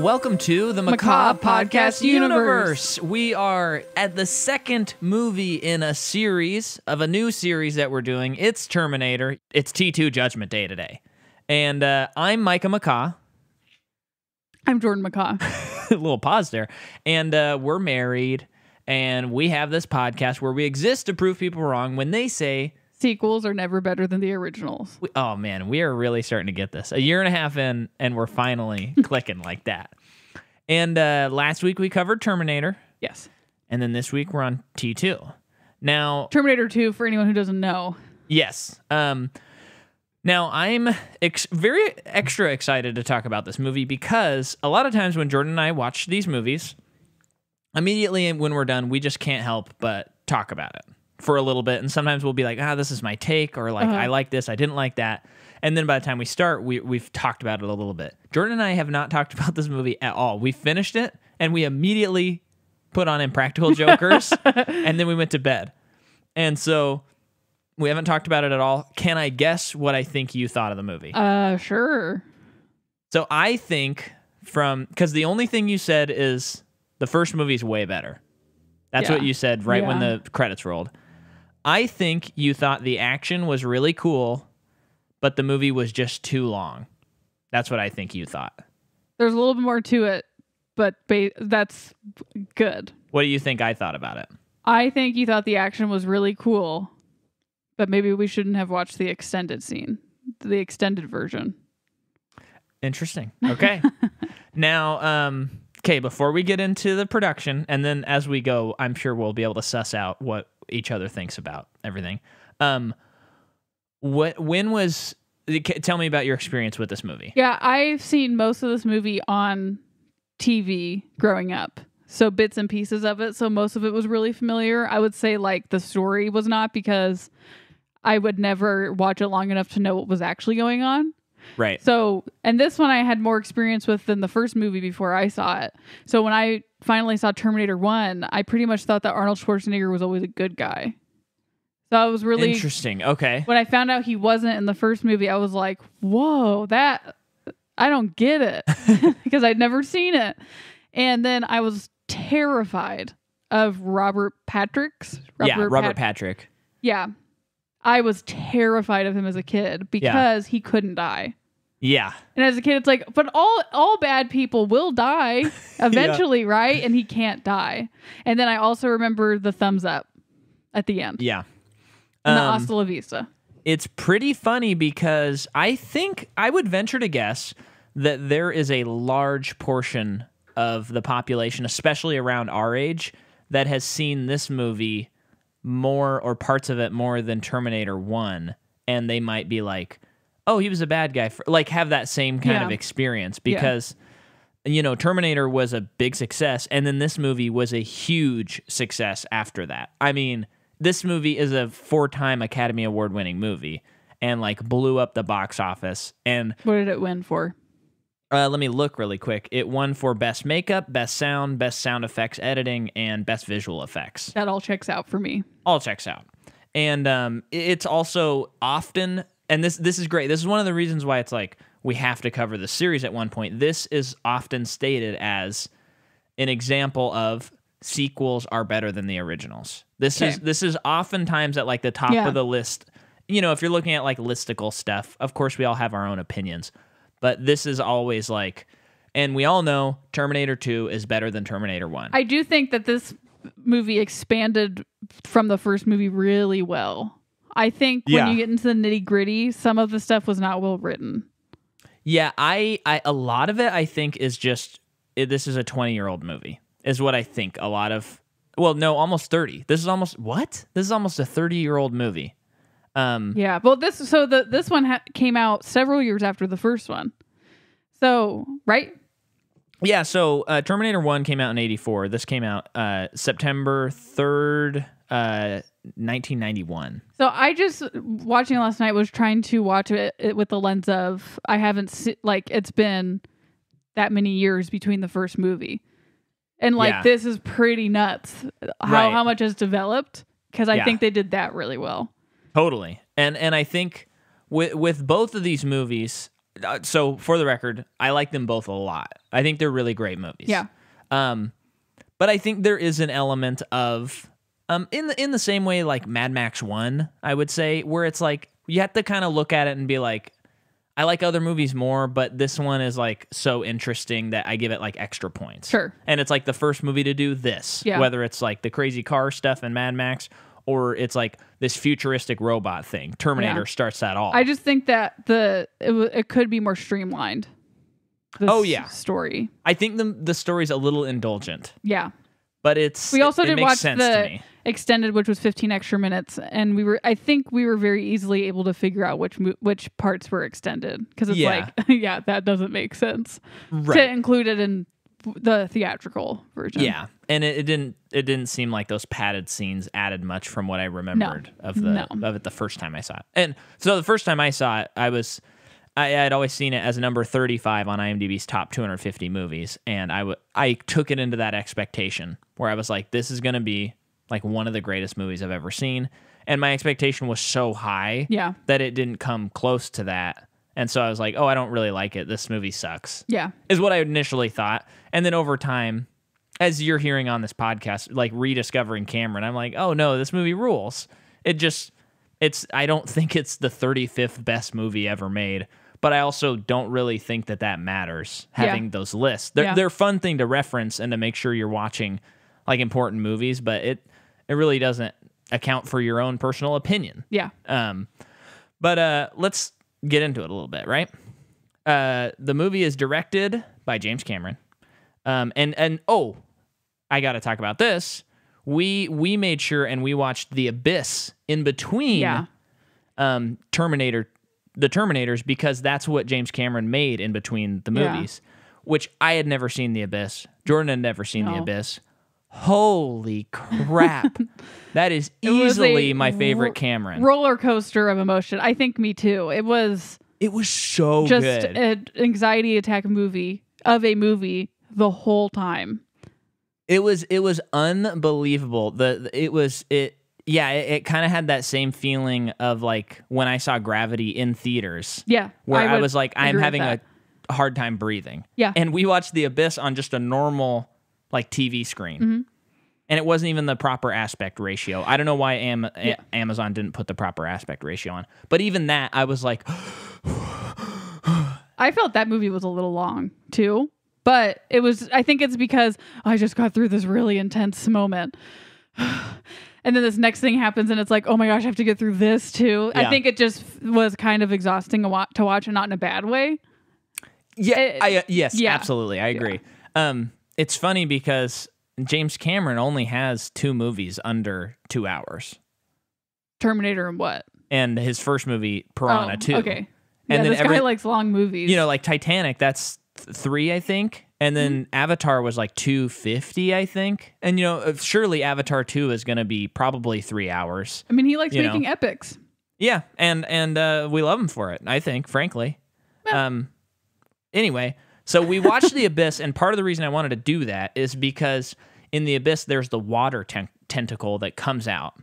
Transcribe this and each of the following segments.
welcome to the Macabre Podcast Universe. We are at the second movie in a series of a new series that we're doing. It's Terminator. It's T2 Judgment Day today. And I'm Micah McCaw. I'm Jordan McCaw. A little pause there. And we're married, and we have this podcast where we exist to prove people wrong when they say sequels are never better than the originals. Oh, man, we are really starting to get this. A year and a half in, and we're finally clicking like that. And last week we covered Terminator. Yes. And then this week we're on T2. Now, Terminator 2, for anyone who doesn't know. Yes. Now, I'm very extra excited to talk about this movie because a lot of times when Jordan and I watch these movies, immediately when we're done, we just can't help but talk about it for a little bit. And sometimes we'll be like, this is my take, or like, I like this, I didn't like that. And then by the time we start, we've talked about it a little bit. Jordan and I have not talked about this movie at all. We finished it, and we immediately put on Impractical Jokers, and then we went to bed. And so we haven't talked about it at all. Can I guess what I think you thought of the movie? Sure. So I think because the only thing you said is the first movie's way better. That's what you said right when the credits rolled. I think you thought the action was really cool, but the movie was just too long. That's what I think you thought. There's a little bit more to it, but that's good. What do you think I thought about it? I think you thought the action was really cool, but maybe we shouldn't have watched the extended scene, the extended version. Interesting. Okay. Now, before we get into the production, and then as we go, I'm sure we'll be able to suss out what each other thinks about everything. Tell me about your experience with this movie. Yeah, I've seen most of this movie on TV growing up. So bits and pieces of it. So most of it was really familiar. I would say like the story was not, because I would never watch it long enough to know what was actually going on. Right. So, and this one I had more experience with than the first movie before I saw it. So when I finally saw Terminator 1, I pretty much thought that Arnold Schwarzenegger was always a good guy. So I was really interesting. Okay. When I found out he wasn't in the first movie, I was like, whoa, I don't get it, because I'd never seen it. And then I was terrified of Robert Patrick. Yeah. I was terrified of him as a kid because he couldn't die. Yeah. And as a kid, it's like, but all bad people will die eventually, right? And he can't die. And then I also remember the thumbs up at the end. Yeah. And the hasta la vista. It's pretty funny because I think I would venture to guess that there is a large portion of the population, especially around our age, that has seen this movie more, or parts of it more, than Terminator 1, and they might be like, oh, he was a bad guy, have that same kind of experience, because Terminator was a big success, and then this movie was a huge success after that. I mean, this movie is a 4-time Academy Award winning movie and blew up the box office. And what did it win for? Let me look really quick. It won for Best Makeup, Best Sound Effects Editing, and Best Visual Effects. That all checks out for me. All checks out. And it's also often, and this is great, this is one of the reasons why it's like we have to cover the series at one point. This is often stated as an example of sequels are better than the originals. This is oftentimes at the top of the list. If you're looking at listicle stuff, of course we all have our own opinions. But this is always and we all know Terminator 2 is better than Terminator 1. I do think that this movie expanded from the first movie really well. I think when you get into the nitty gritty, some of the stuff was not well written. Yeah, a lot of it I think is just, this is a 20-year-old movie, is what I think. A lot of, almost 30. This is almost a 30-year-old movie. Yeah, well, this one came out several years after the first one. So, right? Yeah, so Terminator 1 came out in 1984. This came out September 3rd, 1991. So I just, watching it last night, was trying to watch it with the lens of, I haven't, it's been that many years between the first movie. And this is pretty nuts how much has developed, because I think they did that really well. Totally. And I think with both of these movies, so for the record, I like them both a lot. I think they're really great movies. Yeah. But I think there is an element of in the same way like Mad Max 1, I would say, where it's like you have to kind of look at it and be like, I like other movies more, but this one is like so interesting that I give it like extra points. Sure. And it's like the first movie to do this, whether it's like the crazy car stuff in Mad Max or it's like this futuristic robot thing. Terminator starts that all. I just think that it could be more streamlined. Story. I think the story's a little indulgent. Yeah. But we also did watch the extended, which was 15 extra minutes, and I think we were very easily able to figure out which parts were extended, because it's like, yeah, that doesn't make sense to include it in the theatrical version. Yeah, and it didn't seem like those padded scenes added much from what I remembered of it the first time I saw it. And so the first time I saw it, I had always seen it as number 35 on IMDb's top 250 movies, and I took it into that expectation where I was like, this is going to be like one of the greatest movies I've ever seen, and my expectation was so high that it didn't come close to that, and so I was like, oh, I don't really like it. This movie sucks. Yeah, is what I initially thought, and then over time, as you're hearing on this podcast, like rediscovering Cameron, I'm like, oh no, this movie rules. I don't think it's the 35th best movie ever made. But I also don't really think that matters, having those lists. They're a fun thing to reference and to make sure you're watching like important movies, but it really doesn't account for your own personal opinion. Yeah. But let's get into it a little bit, right? The movie is directed by James Cameron. And I got to talk about this. We made sure and we watched The Abyss in between the Terminators, because that's what James Cameron made in between the movies, which I had never seen The Abyss. Jordan had never seen The Abyss. Holy crap. That is easily my favorite Cameron. Roller coaster of emotion. I think me too. It was so just good. An anxiety attack movie the whole time. It was unbelievable. It kind of had that same feeling of like when I saw Gravity in theaters. Yeah. Where I was like, I'm having a hard time breathing. Yeah. And we watched The Abyss on just a normal like TV screen. Mm-hmm. And it wasn't even the proper aspect ratio. I don't know why Amazon didn't put the proper aspect ratio on. But even that, I was like... I felt that movie was a little long too. But I think it's because I just got through this really intense moment. And then this next thing happens and it's like, oh my gosh, I have to get through this too. Yeah. I think it just was kind of exhausting to watch, and not in a bad way. Yeah, absolutely. I agree. Yeah. It's funny because James Cameron only has 2 movies under 2 hours. Terminator and what? And his first movie, Piranha 2. Okay. And then this guy likes long movies. You know, like Titanic, that's 3, I think. And then Avatar was like 250, I think. And, you know, surely Avatar 2 is going to be probably 3 hours. I mean, he likes making epics. Yeah, and we love him for it, I think, frankly. Yeah. Anyway, so we watched The Abyss, and part of the reason I wanted to do that is because in The Abyss, there's the water tentacle that comes out.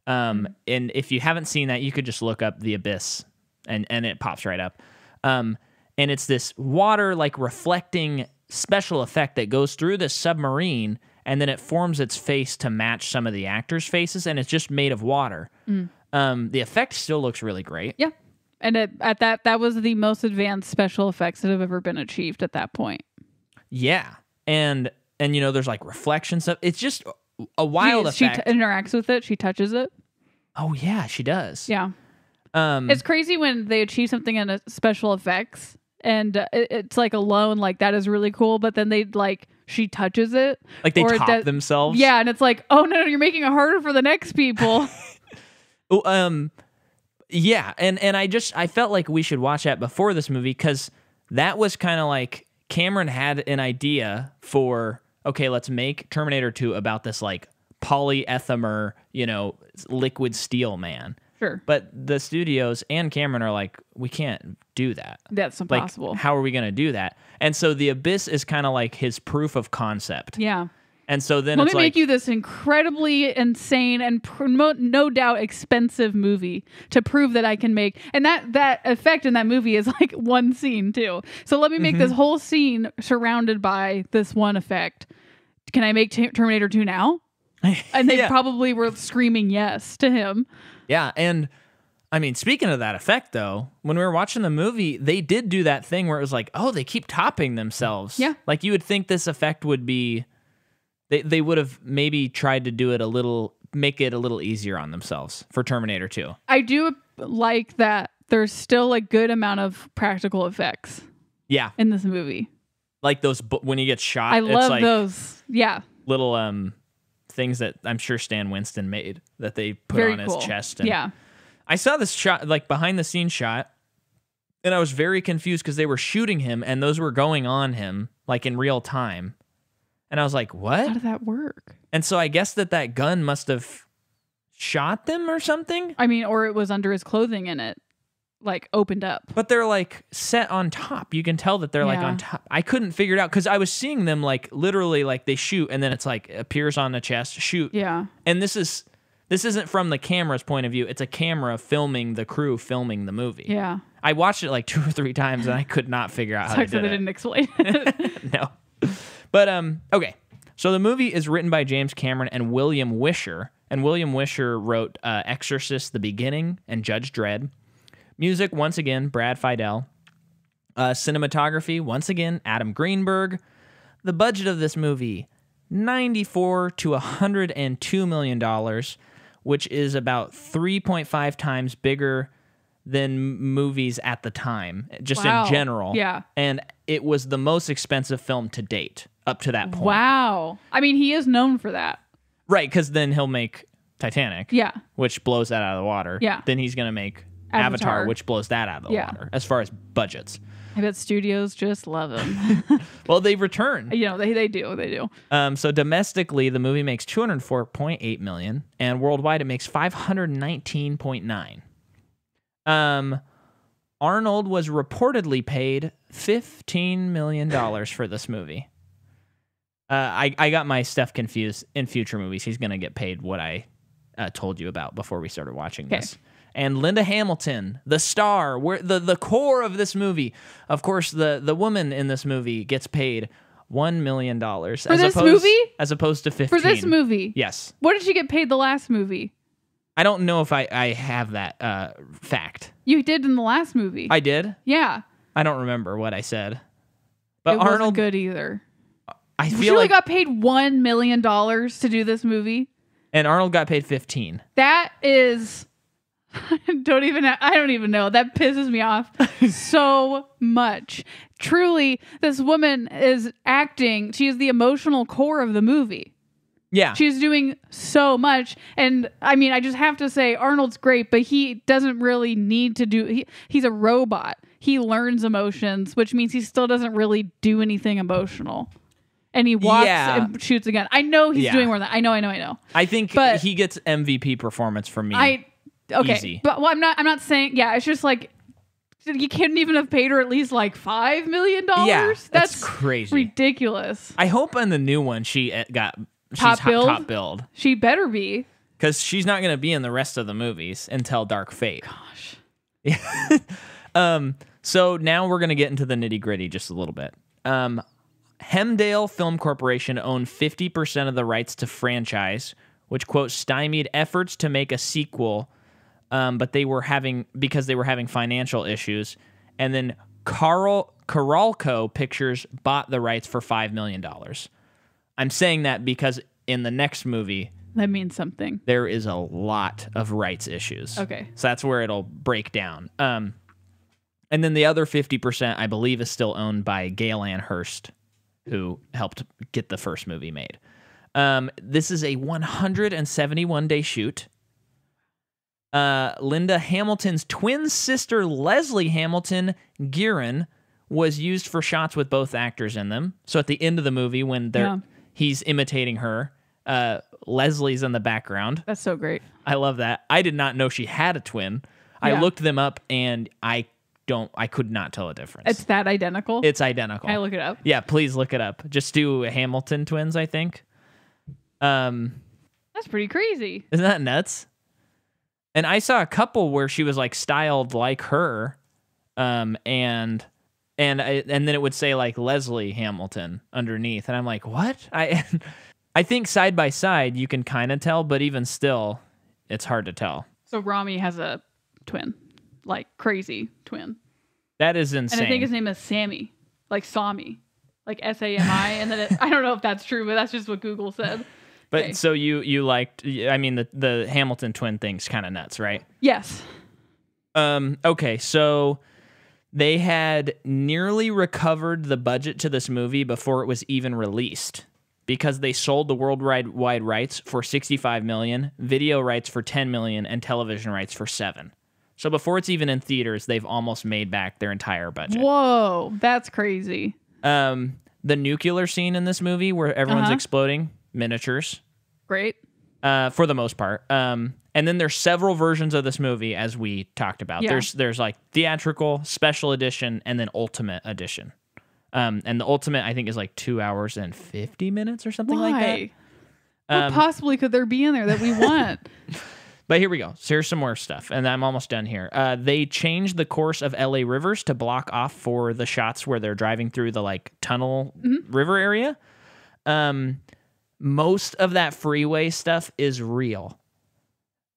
And if you haven't seen that, you could just look up The Abyss, and it pops right up. And it's this water, like, reflecting special effect that goes through the submarine, and then it forms its face to match some of the actors' faces, and it's just made of water. The effect still looks really great. Yeah. And that was the most advanced special effects that have ever been achieved at that point. Yeah. And you know, there's like reflection stuff. It's just a wild effect. She interacts with it. She touches it. Oh yeah, she does. Yeah. It's crazy when they achieve something in a special effects and it's like alone, like that is really cool. But then she touches it. Like they top themselves. Yeah. And it's like, oh no, you're making it harder for the next people. Yeah, and I felt like we should watch that before this movie, because that was kind of like Cameron had an idea for, okay, let's make Terminator 2 about this like polyethymer, you know, liquid steel man. Sure. But the studios and Cameron are like, we can't do that. That's impossible. Like, how are we going to do that? And so The Abyss is kind of like his proof of concept. Yeah. And so then let it's me make you this incredibly insane and no doubt expensive movie to prove that I can make. And that effect in that movie is like one scene too. So let me make this whole scene surrounded by this one effect. Can I make Terminator 2 now? And they probably were screaming yes to him. Yeah, and I mean, speaking of that effect, though, when we were watching the movie, they did do that thing where it was like, oh, they keep topping themselves. Yeah. Like, you would think this effect would be... They would have maybe tried to do it make it a little easier on themselves for Terminator 2. I do like that there's still a good amount of practical effects. Yeah. In this movie. Like those, when he gets shot. I love like those. Yeah. Little things that I'm sure Stan Winston made that they put on his chest. And yeah. I saw this shot, like behind the scenes shot, and I was very confused because they were shooting him and those were going on him like in real time. And I was like, what? How did that work? And so I guess that gun must have shot them or something. I mean, or it was under his clothing and it like opened up. But they're like set on top. You can tell that they're like on top. I couldn't figure it out because I was seeing them like literally like they shoot and then it's like appears on the chest, shoot. Yeah. And this isn't from the camera's point of view. It's a camera filming the crew filming the movie. Yeah. I watched it like 2 or 3 times and I could not figure out how to do it. They didn't explain it. No. But, okay. So the movie is written by James Cameron and William Wisher. And William Wisher wrote Exorcist, The Beginning, and Judge Dredd. Music, once again, Brad Fiedel. Cinematography, once again, Adam Greenberg. The budget of this movie, $94 to $102 million, which is about 3.5 times bigger than movies at the time, just in general. Yeah. And it was the most expensive film to date up to that point. Wow. I mean, he is known for that. Right, because then he'll make Titanic, yeah, which blows that out of the water. Yeah. Then he's going to make Avatar, which blows that out of the water as far as budgets. I bet studios just love him. Well, they return. You know, they do. So domestically, the movie makes $204.8 million, and worldwide it makes $519.9. Arnold was reportedly paid $15 million for this movie. I got my stuff confused. In future movies, he's going to get paid what I told you about before we started watching this. And Linda Hamilton, the star, the core of this movie. Of course, the woman in this movie gets paid $1 million. For this movie? As opposed to 15. For this movie? Yes. What did she get paid the last movie? I don't know if I have that fact. You did in the last movie. I did? Yeah. I don't remember what I said. But it Arnold, wasn't good either. I feel she only like got paid $1 million to do this movie. And Arnold got paid 15. That is I don't even know. That pisses me off so much. Truly, this woman is acting. She is the emotional core of the movie. Yeah. She's doing so much. And I mean, I just have to say Arnold's great, but he doesn't really need to do, he's a robot. He learns emotions, which means he still doesn't really do anything emotional. And he walks and shoots again. I know he's doing more than that. I know. I think he gets MVP performance from me. Okay. Easy. But I'm not saying, it's just like, you couldn't even have paid her at least like $5 million? Yeah. That's crazy. Ridiculous. I hope on the new one she's top billed. She better be. Because she's not going to be in the rest of the movies until Dark Fate. Gosh. So now we're going to get into the nitty gritty just a little bit. Hemdale Film Corporation owned 50% of the rights to franchise, which, quote, stymied efforts to make a sequel, but they were having financial issues. And then Carolco Pictures bought the rights for $5 million. I'm saying that because in the next movie, that means something. There is a lot of rights issues. Okay. So that's where it'll break down. And then the other 50%, I believe, is still owned by Gail Ann Hurst, who helped get the first movie made. This is a 171-day shoot. Linda Hamilton's twin sister, Leslie Hamilton Guerin, was used for shots with both actors in them. So at the end of the movie, when he's imitating her, Leslie's in the background. That's so great. I love that. I did not know she had a twin. Yeah. I looked them up, and I could not tell a difference. It's that identical? It's identical. Can I look it up? Yeah, please look it up. Just do Hamilton twins, I think. That's pretty crazy. Isn't that nuts? And I saw a couple where she was like styled like her, and then it would say like Leslie Hamilton underneath, and I'm like, what? I think side by side you can kind of tell, but even still, it's hard to tell. So Rami has a twin, like crazy twin. That is insane. And I think his name is Sammy, like Sami, like Sami, and then I don't know if that's true, but that's just what Google said. But okay. So you liked, I mean, the Hamilton twin thing's kind of nuts, right? Yes. Okay, so they had nearly recovered the budget to this movie before it was even released because they sold the worldwide rights for $65 million, video rights for $10 million, and television rights for $7 million. So before it's even in theaters, they've almost made back their entire budget. Whoa, that's crazy. The nuclear scene in this movie where everyone's exploding, miniatures. Great. For the most part. And then there's several versions of this movie, as we talked about. Yeah. There's like theatrical, special edition, and then ultimate edition. And the ultimate, I think, is like 2 hours and 50 minutes or something like that. What possibly could there be in there that we want? But here we go. So here's some more stuff, and I'm almost done here. They changed the course of LA rivers to block off for the shots where they're driving through the like tunnel river area. Most of that freeway stuff is real.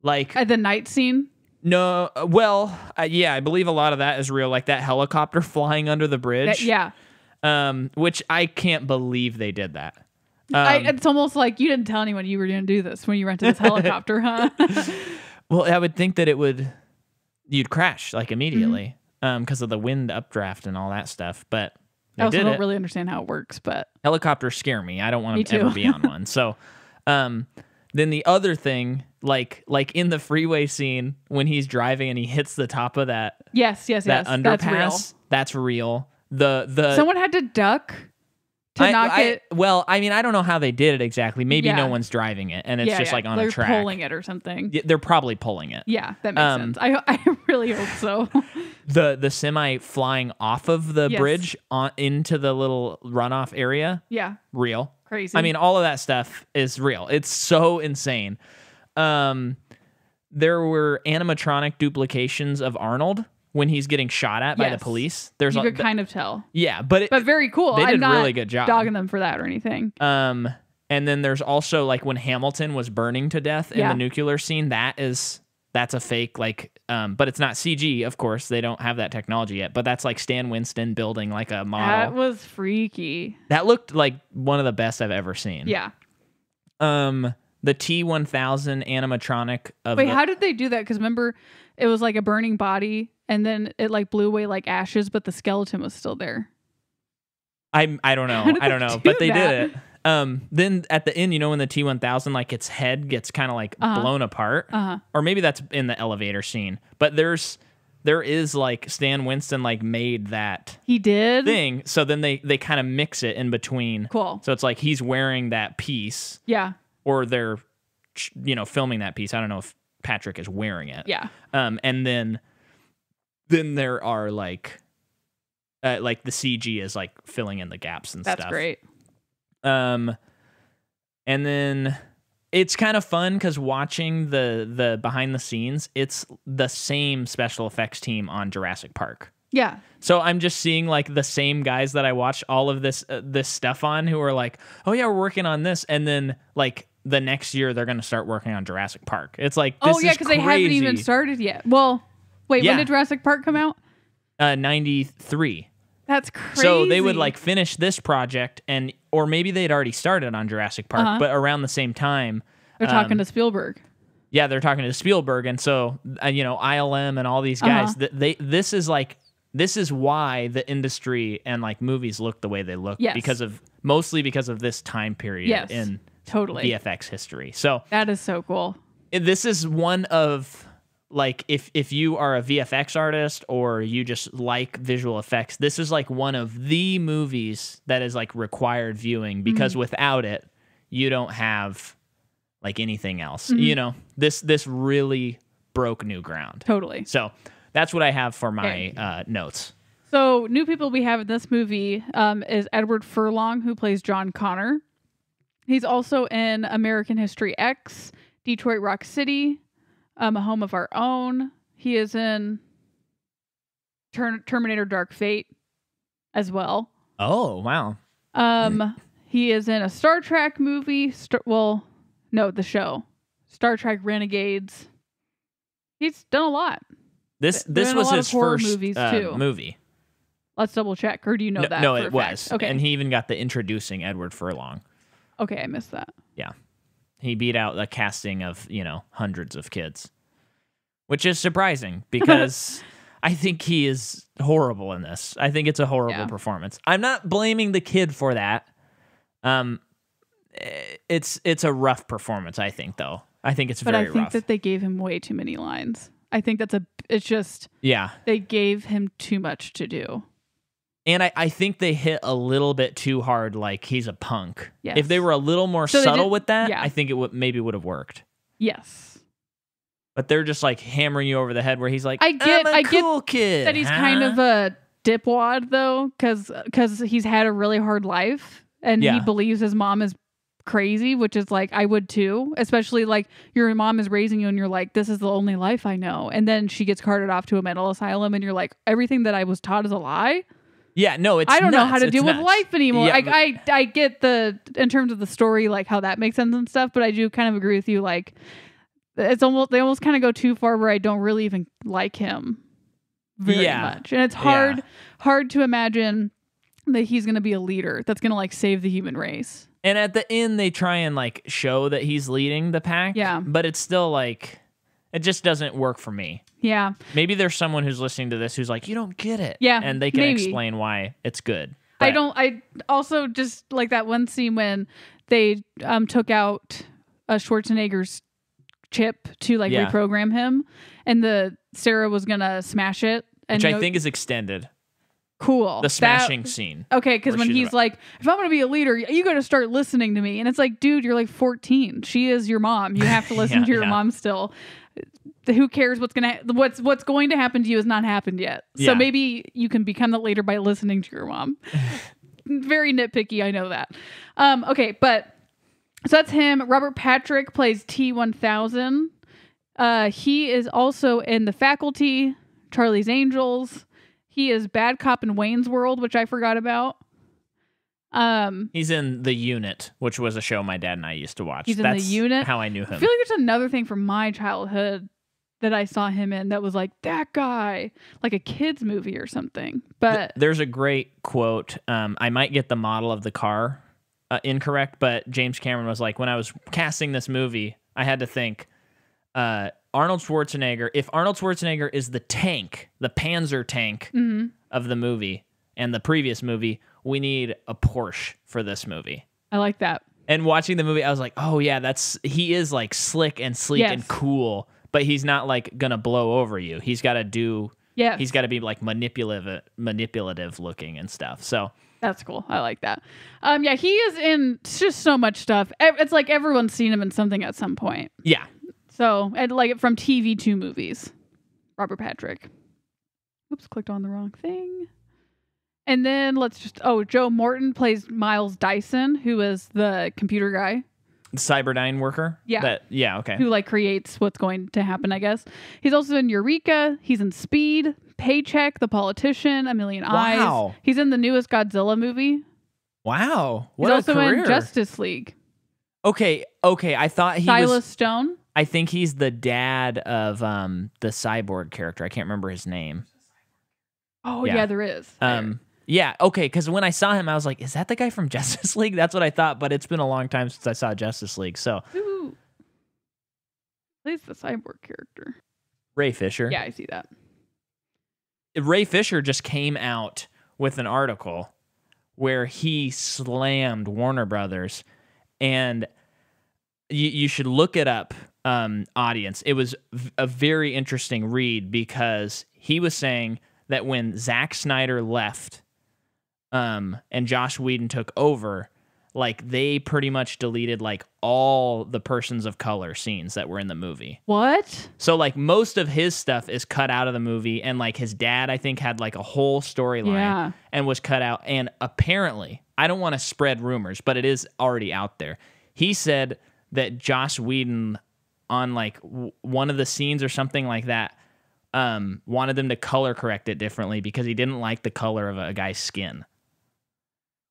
Like At the night scene? No, well, yeah, I believe a lot of that is real. Like that helicopter flying under the bridge. Yeah. Which I can't believe they did that. It's almost like you didn't tell anyone you were going to do this when you rented this helicopter, huh? Well, I would think that you'd crash like immediately because of the wind updraft and all that stuff. But I also don't really understand how it works, but helicopters scare me. I don't want to ever be on one. So, then the other thing, like in the freeway scene when he's driving and he hits the top of that that underpass, that's real. The someone had to duck to not get. Well, I mean, I don't know how they did it exactly. Maybe no one's driving it, and it's just like on a track. They're pulling it or something. Yeah, they're probably pulling it. Yeah, that makes sense. I really hope so. The semi flying off of the bridge into the little runoff area. Yeah, real. Crazy. I mean, all of that stuff is real. It's so insane. There were animatronic duplications of Arnold when he's getting shot at by the police. You could kind of tell. Yeah, but very cool. They did I'm a really good job. Dogging them for that or anything. And then there's also like when Hamilton was burning to death in the nuclear scene. That's a fake, like, but it's not CG, of course. They don't have that technology yet. But that's like Stan Winston building like a model. That was freaky. That looked like one of the best I've ever seen. Yeah. The T-1000 animatronic of Wait, how did they do that? Because remember, it was like a burning body, and then it like blew away like ashes, but the skeleton was still there. I don't know, but they did it. Then at the end, when the T-1000, like its head gets kind of like blown apart, or maybe that's in the elevator scene. But there is like Stan Winston like made that he did thing. So then they kind of mix it in between. Cool. So it's like he's wearing that piece. Yeah. Or they're, filming that piece. I don't know if Patrick is wearing it. Yeah. And then there are like the CG is like filling in the gaps and stuff. That's great. And then it's kind of fun because watching the behind the scenes, it's the same special effects team on Jurassic Park. Yeah. So I'm just seeing like the same guys that I watch all of this stuff on who are like, oh yeah, we're working on this, and then like the next year they're going to start working on Jurassic Park. It's like this because they haven't even started yet. Well, wait, when did Jurassic Park come out? 93. That's crazy. So they would like finish this project, or maybe they'd already started on Jurassic Park, but around the same time. They're talking to Spielberg. Yeah, they're talking to Spielberg, and so ILM and all these guys. This is why the industry and like movies look the way they look mostly because of this time period in VFX history. So that is so cool. This is one of like if you are a VFX artist or you just like visual effects, this is like one of the movies that is like required viewing because without it, you don't have like anything else. This really broke new ground. Totally. So that's what I have for my notes. So new people we have in this movie is Edward Furlong, who plays John Connor. He's also in American History X, Detroit Rock City, A Home of Our Own. He is in Terminator Dark Fate as well. Oh, wow. He is in a Star Trek movie. The show. Star Trek Renegades. He's done a lot. This was his first movie. Let's double check. Or do you know that? No, it was. Fact? Okay. And he even got the introducing Edward Furlong. Okay, I missed that. Yeah. He beat out the casting of, hundreds of kids. Which is surprising because I think he is horrible in this. I think it's a horrible performance. I'm not blaming the kid for that. It's a rough performance, I think, though. I think it's very rough. But I think that they gave him way too many lines. I think it's just... Yeah. They gave him too much to do. And I think they hit a little bit too hard, like he's a punk. Yes. If they were a little more subtle with that, I think it maybe would have worked. Yes. But they're just like hammering you over the head where he's like, I get kid. That he's kind of a dipwad, though, because he's had a really hard life. And he believes his mom is crazy, which is like, I would too. Especially like your mom is raising you and you're like, this is the only life I know. And then she gets carted off to a mental asylum and you're like, everything that I was taught is a lie. Yeah, no, I don't know how to deal with life anymore. Yeah, I get in terms of the story, like how that makes sense and stuff, but I do kind of agree with you. Like they almost kind of go too far where I don't really even like him very much. And it's hard to imagine that he's going to be a leader that's going to like save the human race. And at the end, they try and like show that he's leading the pack. Yeah. But it's still like, it just doesn't work for me. Yeah. Maybe there's someone who's listening to this who's like, you don't get it. Yeah. And they can explain why it's good. But I also just like that one scene when they took out Schwarzenegger's chip to like reprogram him, and Sarah was going to smash it. Which I think is extended. Cool. The smashing scene. Okay, because when he's like, if I'm going to be a leader, you got to start listening to me. And it's like, dude, you're like 14. She is your mom. You have to listen to your mom still. Who cares what's going to happen to you has not happened yet. So maybe you can become the leader by listening to your mom. Very nitpicky, I know that. Okay, but so that's him. Robert Patrick plays T-1000. He is also in The Faculty, Charlie's Angels. He is Bad Cop in Wayne's World, which I forgot about. He's in The Unit, which was a show my dad and I used to watch. He's in The Unit. How I knew him. I feel like there's another thing from my childhood that I saw him in that was like, that guy, like a kid's movie or something. But there's a great quote. I might get the model of the car incorrect, but James Cameron was like, when I was casting this movie, I had to think, Arnold Schwarzenegger, if Arnold Schwarzenegger is the tank, the Panzer tank of the movie and the previous movie, we need a Porsche for this movie. I like that. And watching the movie, I was like, oh yeah, he is like slick and sleek and cool, but he's not like gonna blow over you. He's got to he's got to be like manipulative looking and stuff. So that's cool. I like that. Yeah, he is in just so much stuff. It's like everyone's seen him in something at some point. Yeah. So, and like from TV to movies, Robert Patrick. Oops, clicked on the wrong thing. And then Joe Morton plays Miles Dyson, who is the computer guy. Cyberdyne worker? Yeah. Okay. Who like creates what's going to happen, I guess. He's also in Eureka. He's in Speed, Paycheck, The Politician, A Million Eyes. He's in the newest Godzilla movie. Wow. He's also in Justice League. Okay. I thought he Silas Stone. I think he's the dad of the cyborg character. I can't remember his name. Oh, yeah there is. Yeah, okay, because when I saw him, I was like, is that the guy from Justice League? That's what I thought, but it's been a long time since I saw Justice League, so. Who plays the cyborg character? Ray Fisher. Yeah, I see that. Ray Fisher just came out with an article where he slammed Warner Brothers, and you should look it up, audience. It was a very interesting read because he was saying that when Zack Snyder left and Joss Whedon took over, like they pretty much deleted like all the persons of color scenes that were in the movie. What? So like most of his stuff is cut out of the movie, and like his dad I think had like a whole storyline and was cut out. And apparently, I don't want to spread rumors, but it is already out there. He said that Joss Whedon on like one of the scenes or something like that wanted them to color correct it differently because he didn't like the color of a guy's skin,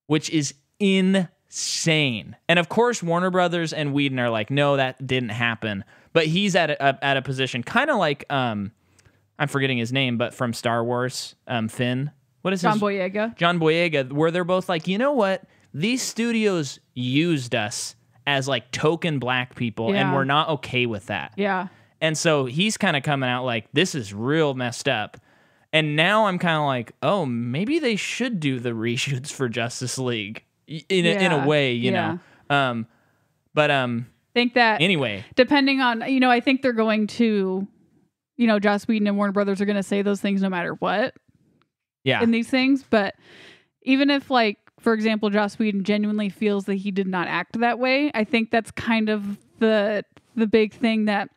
which is insane. And of course, Warner Brothers and Whedon are like, no, that didn't happen. But he's at a position kind of like I'm forgetting his name, but from Star Wars, Finn. What is John Boyega? John Boyega, where they're both like, you know what? These studios used us as like token black people, and we're not okay with that. Yeah. And so he's kind of coming out like, this is real messed up. And now I'm kind of like, oh, maybe they should do the reshoots for Justice League in a way, you know. Think that anyway, depending on, I think they're going to, Joss Whedon and Warner Brothers are going to say those things no matter what. Yeah. In these things, but even if like, for example, Joss Whedon genuinely feels that he did not act that way, I think that's kind of the big thing that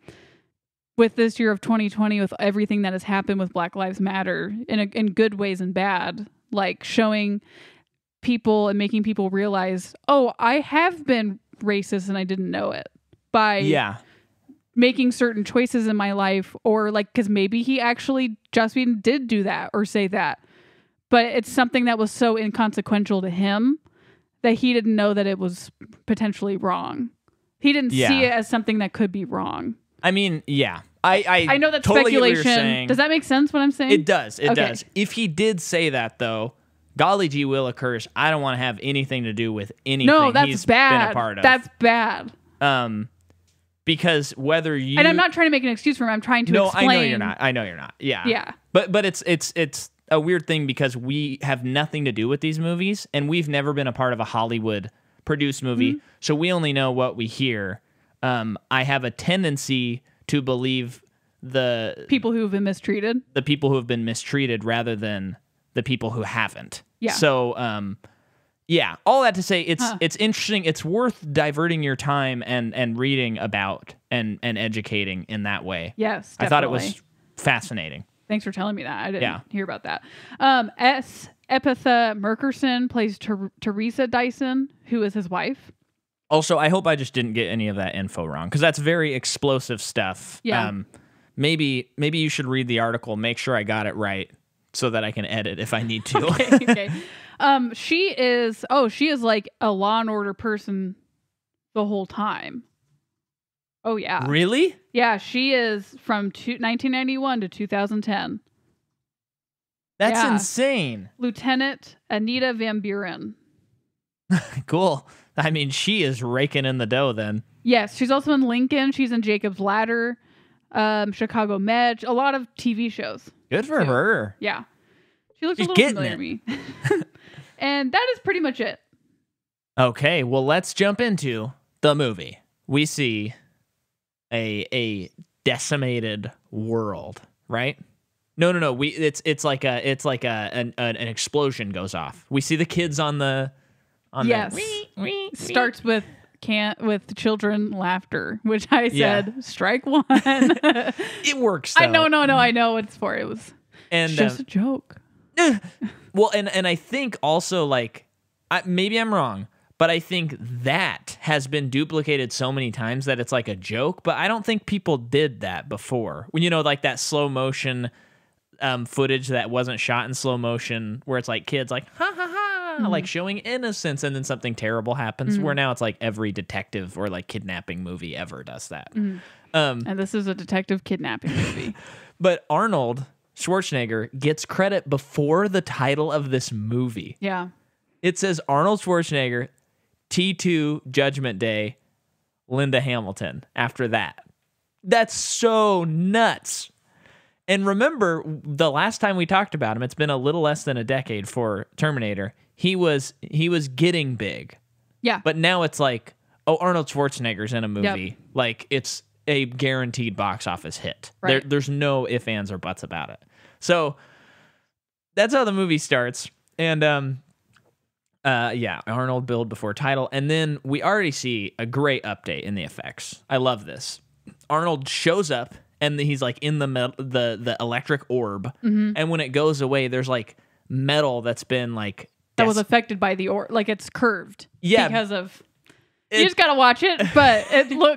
with this year of 2020, with everything that has happened with Black Lives Matter in good ways and bad, like showing people and making people realize, oh, I have been racist and I didn't know it by making certain choices in my life, or like, because maybe Joss Whedon did do that or say that. But it's something that was so inconsequential to him that he didn't know that it was potentially wrong. He didn't see it as something that could be wrong. I mean, I know that's totally speculation. Does that make sense what I'm saying? It does. It does. If he did say that, though, golly gee willikers, I don't want to have anything to do with anything he's been a part of. That's bad. Because whether you... And I'm not trying to make an excuse for him. I'm trying to explain. I know you're not. Yeah. Yeah. But it's a weird thing because we have nothing to do with these movies, and we've never been a part of a Hollywood produced movie, so we only know what we hear. I have a tendency to believe the people who have been mistreated. The people who have been mistreated rather than the people who haven't. Yeah. So, all that to say, it's interesting. It's worth diverting your time and reading about and educating in that way. Yes, definitely. I thought it was fascinating. Thanks for telling me that. I didn't hear about that. S. Epitha Merkerson plays Teresa Dyson, who is his wife. Also, I hope I just didn't get any of that info wrong, because that's very explosive stuff. Yeah. Maybe you should read the article, make sure I got it right, so that I can edit if I need to. Okay. She is like a Law and Order person the whole time. Oh, yeah. Really? Yeah, she is from 1991 to 2010. That's insane. Lieutenant Anita Van Buren. Cool. I mean, she is raking in the dough then. Yes, she's also in Lincoln. She's in Jacob's Ladder, Chicago Med, a lot of TV shows. Good for her. Yeah. She looks a little familiar to me. And that is pretty much it. Okay, well, let's jump into the movie. We see a decimated world, right? No. It's like an explosion goes off. We see the kids on the starts with children laughter, which I said strike one. It works though. I know what it's for. It was just a joke. Well, and I think also like maybe I'm wrong, but I think that has been duplicated so many times that it's like a joke, but I don't think people did that before. When like that slow motion footage that wasn't shot in slow motion, where it's like kids like ha ha ha, like showing innocence, and then something terrible happens. Where now it's like every detective or like kidnapping movie ever does that. And this is a detective kidnapping movie. But Arnold Schwarzenegger gets credit before the title of this movie. Yeah. It says Arnold Schwarzenegger, T2 Judgment Day, Linda Hamilton after that. That's so nuts. And remember, the last time we talked about him, it's been a little less than a decade for Terminator. He was getting big. Yeah. But now it's like, oh, Arnold Schwarzenegger's in a movie. Yep. Like, it's a guaranteed box office hit. Right. There's no ifs, ands, or buts about it. So that's how the movie starts. And Yeah, Arnold build before title. And then we already see a great update in the effects. I love this. Arnold shows up and he's like in the electric orb. And when it goes away, there's like metal that's been like that was affected by the orb. Like it's curved. Yeah. Because of you just gotta watch it, but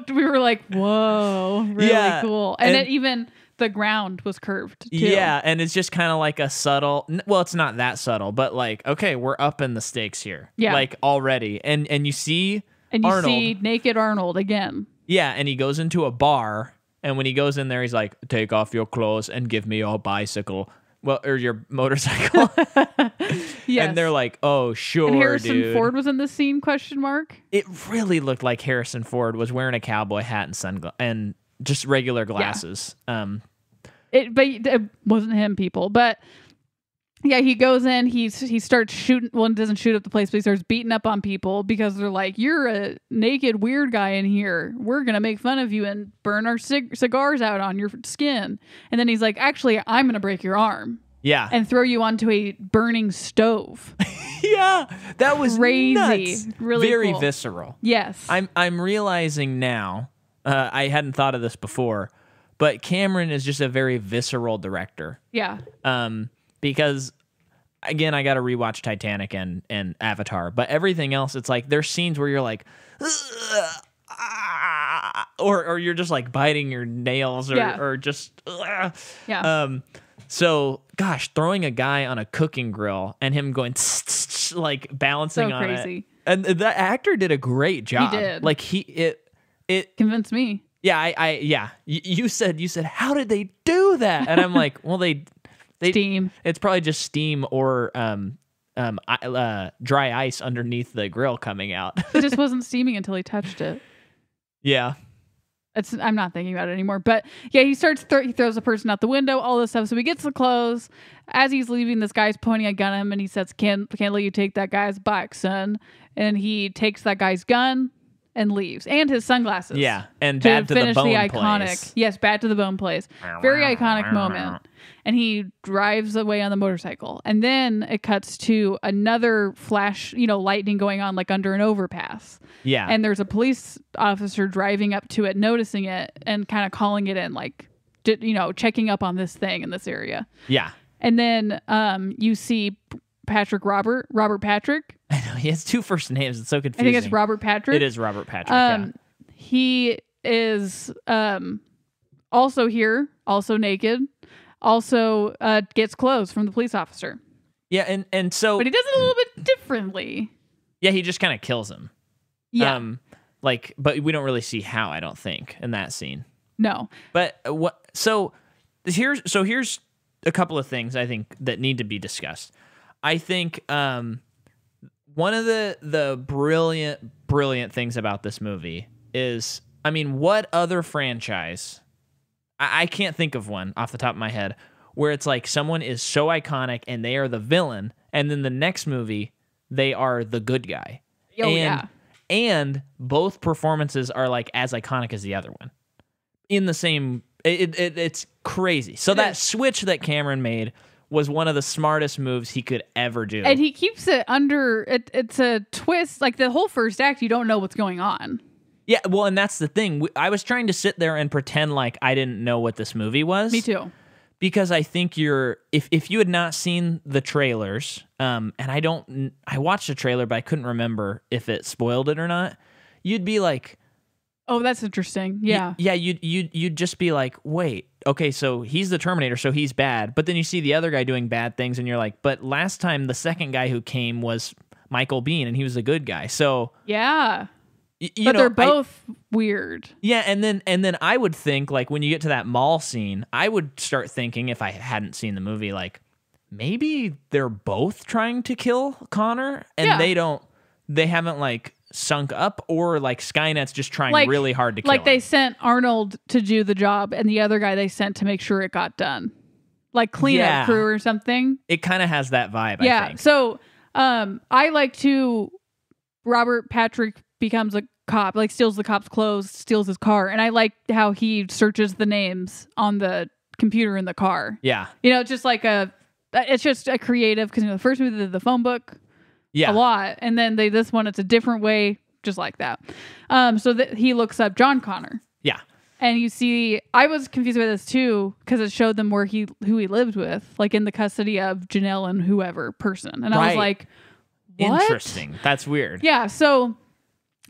we were like, whoa, really cool. And it even the ground was curved too. Yeah, and it's just kind of like a subtle, well, it's not that subtle, but like, okay, we're up in the stakes here. Yeah. Like already. And you see Arnold. See naked Arnold again. Yeah, and he goes into a bar, and when he goes in there, he's like, take off your clothes and give me your bicycle. Well, or your motorcycle. Yes. And they're like, oh, sure, and Harrison dude. Ford was in this scene, question mark? It really looked like Harrison Ford was wearing a cowboy hat and sunglasses and just regular glasses. But it wasn't him, people. But yeah, he goes in, he starts shooting. Well, he doesn't shoot up the place, but he starts beating up on people because they're like, you're a naked weird guy in here. We're going to make fun of you and burn our cigars out on your skin. And then he's like, actually, I'm going to break your arm. Yeah. And throw you onto a burning stove. Yeah. That was crazy. Nuts. Really very cool. visceral. Yes. I'm realizing now, I hadn't thought of this before, but Cameron is just a very visceral director. Yeah. Because again, I got to rewatch Titanic and Avatar, but everything else, it's like there's scenes where you're like, or you're just like biting your nails or just yeah. So gosh, throwing a guy on a cooking grill and him going like balancing on crazy. it, and the actor did a great job. He did. Like it convinced me. Yeah, yeah. You said how did they do that? And I'm like, well, they steam. It's probably just steam or dry ice underneath the grill coming out. It just wasn't steaming until he touched it. Yeah. I'm not thinking about it anymore. But yeah, he throws a person out the window, all this stuff. So he gets the clothes. As he's leaving, this guy's pointing a gun at him and he says, can't let you take that guy's bike, son. And he takes that guy's gun and leaves. And his sunglasses. Yeah. And Bad to the Bone plays. Yes, Bad to the Bone plays. Very iconic moment. And he drives away on the motorcycle. And then it cuts to another flash, lightning going on like under an overpass. Yeah. And there's a police officer driving up to it, noticing it, and kind of calling it in, like, checking up on this thing in this area. Yeah. And then you see Robert Patrick. I know, he has two first names. It's so confusing. I think it's Robert Patrick. It is Robert Patrick, yeah. He is also here, also naked, also gets clothes from the police officer. Yeah, and so... But he does it a little bit differently. Yeah, he just kind of kills him. Yeah. But we don't really see how, I don't think, in that scene. No. But here's a couple of things I think that need to be discussed. I think one of the brilliant things about this movie is, I mean, what other franchise, I can't think of one off the top of my head, where it's like someone is so iconic and they are the villain, and then the next movie, they are the good guy. Oh, yeah. And both performances are like as iconic as the other one. In the same, it's crazy. So that switch that Cameron made was one of the smartest moves he could ever do. And he keeps it under, it's a twist. Like the whole first act, you don't know what's going on. Yeah, well, and that's the thing. I was trying to sit there and pretend like I didn't know what this movie was. Me too. Because I think if you had not seen the trailers, and I watched the trailer, but I couldn't remember if it spoiled it or not, you'd be like, oh, that's interesting. Yeah. You'd just be like, wait, okay, so he's the Terminator, so he's bad. But then you see the other guy doing bad things, and you're like, but last time the second guy who came was Michael Biehn, and he was a good guy. So yeah. They're both weird. Yeah, and then I would think, like, when you get to that mall scene, I would start thinking, if I hadn't seen the movie, like, maybe they're both trying to kill Connor, and they haven't, like, sunk up, or, like, Skynet's just trying really hard to kill him. Like, they sent Arnold to do the job, and the other guy they sent to make sure it got done. Like, cleanup crew or something. It kind of has that vibe, yeah, I think. So, I like to... Robert Patrick becomes a cop, like steals the cop's clothes, steals his car, and I like how he searches the names on the computer in the car. Yeah, just like it's just a creative, because the first movie they did the phone book, Yeah. a lot. And then this one, it's a different way, just like that. So that he looks up John Connor. Yeah. And you see, I was confused with this too, because it showed them who he lived with, like in the custody of Janelle and whoever person. And I was like, what? Interesting. That's weird. Yeah. So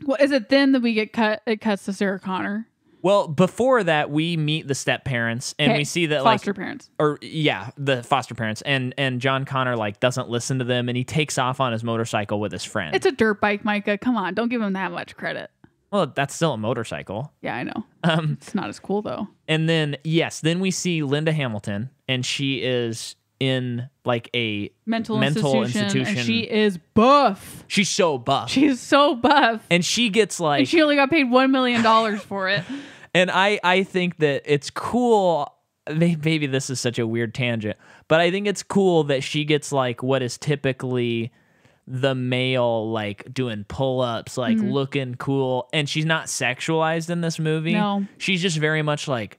what is it then that we get cut? It cuts to Sarah Connor. Well, before that, we meet the step parents, and we see that foster parents, the foster parents, and John Connor like doesn't listen to them, and he takes off on his motorcycle with his friend. It's a dirt bike, Micah. Come on, don't give him that much credit. Well, that's still a motorcycle. Yeah, I know. It's not as cool though. And then then we see Linda Hamilton, and she is in like a mental institution. And she is buff. She's so buff. She's so buff. And she gets like... And she only got paid $1 million for it. And I think that it's cool. Maybe this is such a weird tangent, but I think it's cool that she gets like what is typically the male, like doing pull-ups, like looking cool. And she's not sexualized in this movie. No. She's just very much like,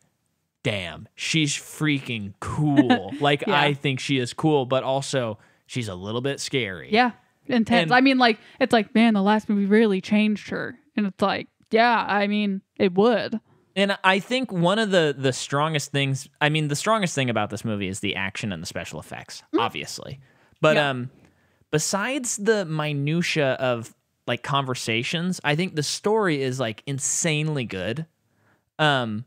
damn, she's freaking cool. Like, Yeah. I think she is cool, but also she's a little bit scary. Yeah. Intense. And- I mean, like, it's like, man, the last movie really changed her. And it's like, yeah, I mean, it would. And I think one of the strongest things, I mean, the strongest thing about this movie is the action and the special effects, obviously. But besides the minutia of like conversations, I think the story is like insanely good. And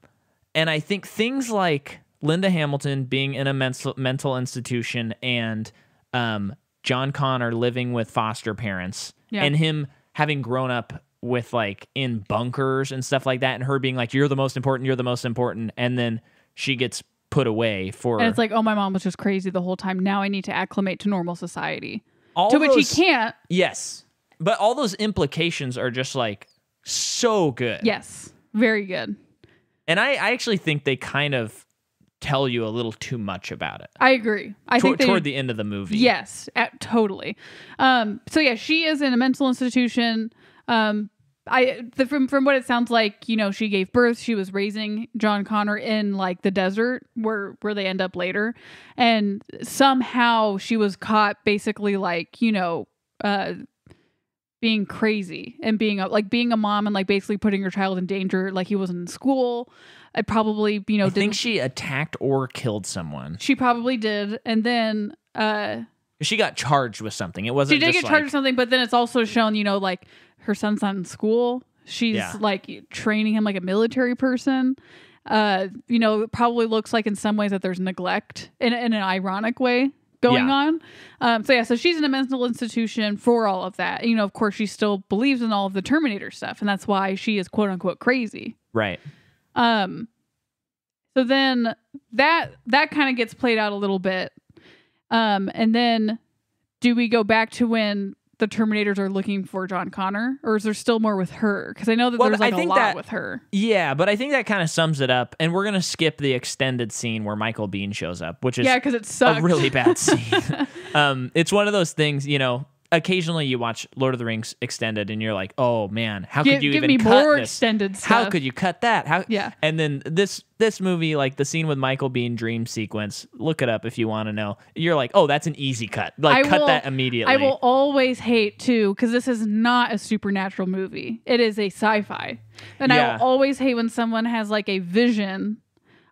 I think things like Linda Hamilton being in a mental institution and John Connor living with foster parents and him having grown up with like in bunkers and stuff like that, and her being like, you're the most important, and then she gets put away for... And it's like, oh, my mom was just crazy the whole time. Now I need to acclimate to normal society. All to which he those- can't. Yes. But all those implications are just like so good. Yes. Very good. And I actually think they kind of tell you a little too much about it. I agree. I think toward the end of the movie. Yes, totally. So yeah, she is in a mental institution. From what it sounds like, you know, she gave birth. She was raising John Connor in like the desert where they end up later, and somehow she was caught basically like, you know, being crazy and being a mom and like basically putting her child in danger. Like he wasn't in school. I probably, you know, I think she attacked or killed someone. She probably did, and then she got charged with something. It wasn't. She did just get charged like, with something, but then it's also shown, you know, like her son's not in school. She's like training him like a military person. You know, it probably looks like in some ways that there's neglect in an ironic way going on. So she's in a mental institution for all of that. You know, of course, she still believes in all of the Terminator stuff, and that's why she is quote unquote crazy. Right. So then that kind of gets played out a little bit. And then do we go back to when the Terminators are looking for John Connor, or is there still more with her? Because I know that there's like a lot with her. Yeah, but I think that kind of sums it up. And we're going to skip the extended scene where Michael Biehn shows up, which is because it sucks. A really bad scene. It's one of those things, you know, occasionally you watch Lord of the Rings extended and you're like, oh man, how could you even cut more this? Extended stuff? How could you cut that? How? Yeah. And then this movie, like the scene with Michael Biehn dream sequence, look it up if you want to know. You're like, oh, that's an easy cut. Like cut that immediately. I will always hate too, because this is not a supernatural movie. It is a sci-fi. And I will always hate when someone has like a vision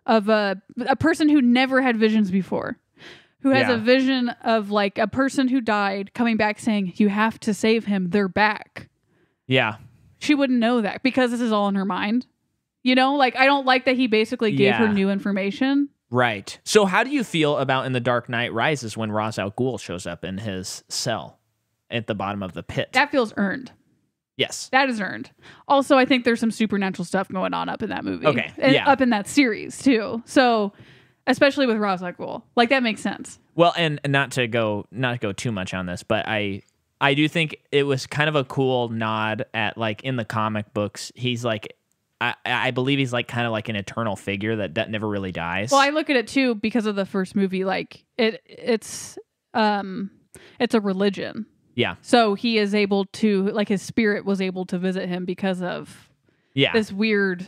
of a person who never had visions before. Who has a vision of like a person who died coming back saying, you have to save him. They're back. Yeah. She wouldn't know that because this is all in her mind. You know, like I don't like that he basically gave her new information. Right. So how do you feel about in The Dark Knight Rises when Ra's al Ghul shows up in his cell at the bottom of the pit? That feels earned. Yes. That is earned. Also, I think there's some supernatural stuff going on up in that movie. Okay. And yeah. up in that series too. So especially with Ra's al Ghul. Like that makes sense. Well, and not to go too much on this, but I do think it was kind of a cool nod at like in the comic books, he's like I believe he's like kind of like an eternal figure that never really dies. Well, I look at it too because of the first movie, like it's a religion. Yeah. So he is able to, like his spirit was able to visit him because of this weird.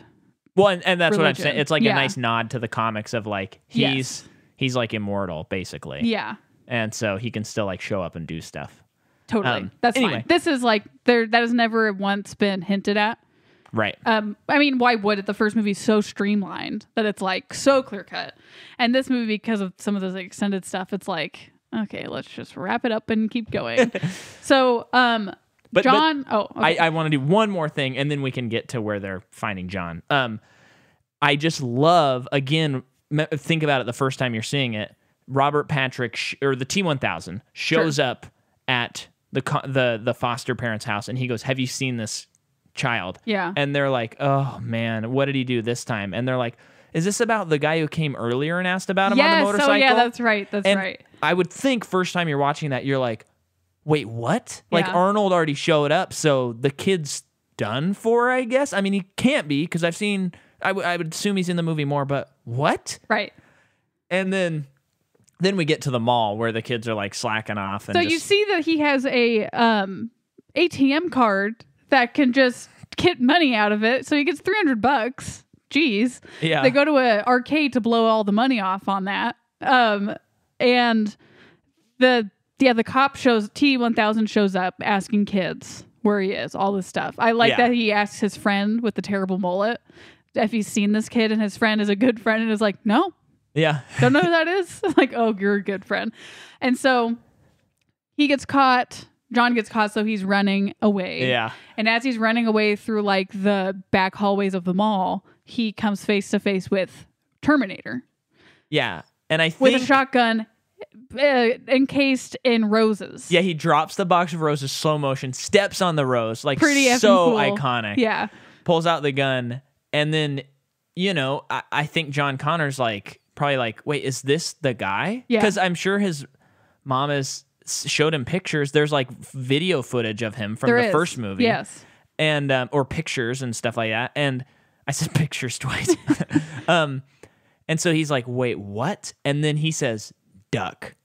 Well, and that's religion. what I'm saying. It's like a nice nod to the comics of like he's like immortal basically. Yeah. And so he can still like show up and do stuff. Totally. That's anyway. fine. This is like that has never once been hinted at. Right. I mean, why would it? The first movie is so streamlined that it's like so clear cut. And this movie, because of some of those extended stuff, it's like, okay, let's just wrap it up and keep going. So, John. Okay. I want to do one more thing, and then we can get to where they're finding John. I just love, again, think about it the first time you're seeing it. Robert Patrick or the T-1000 shows up at the foster parents' house, and he goes, "Have you seen this child?" Yeah. And they're like, "Oh man, what did he do this time?" And they're like, "Is this about the guy who came earlier and asked about him on the motorcycle?" Oh yeah, that's right. That's and right. I would think first time you're watching that, you're like, "Wait, what?" Yeah. Like Arnold already showed up, so the kid's done for, I guess. I mean, he can't be because I've seen. I would assume he's in the movie more, but what? Right. And then we get to the mall where the kids are like slacking off. And so you see that he has a ATM card that can just get money out of it. So he gets $300. Jeez. Yeah. They go to an arcade to blow all the money off on that. And the cop T-1000 shows up asking kids where he is, all this stuff. I like that he asks his friend with the terrible mullet if he's seen this kid, and his friend is a good friend and is like, no. Yeah. Don't know who that is? Like, oh, you're a good friend. And so he gets caught. John gets caught, so he's running away. Yeah. And as he's running away through like the back hallways of the mall, he comes face to face with Terminator. Yeah. And I think with a shotgun encased in roses. Yeah, he drops the box of roses, slow motion, steps on the rose, like pretty so cool. iconic. Yeah. Pulls out the gun, and then, I think John Connor's probably like, wait, is this the guy? Yeah. Because I'm sure his mom has showed him pictures. There's like video footage of him from the first movie. Yes. And, or pictures and stuff like that. And I said pictures twice. And so he's like, wait, what? And then he says, duck.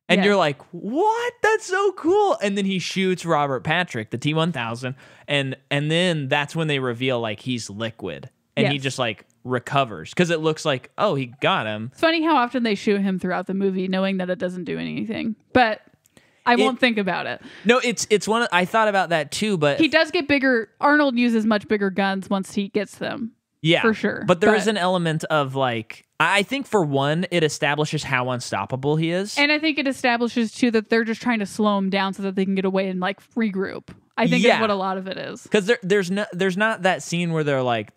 And you're like, what? That's so cool. And then he shoots Robert Patrick, the T-1000. And then that's when they reveal like he's liquid. And he just like recovers because it looks like, oh, he got him. It's funny how often they shoot him throughout the movie knowing that it doesn't do anything. But I won't think about it. No, it's one. I thought about that too, but he does get bigger. Arnold uses much bigger guns once he gets them. Yeah, for sure. But there is an element of like, I think for one, it establishes how unstoppable he is. And I think it establishes too that they're just trying to slow him down so that they can get away and like regroup. I think that's what a lot of it is. Because there's not that scene where they're like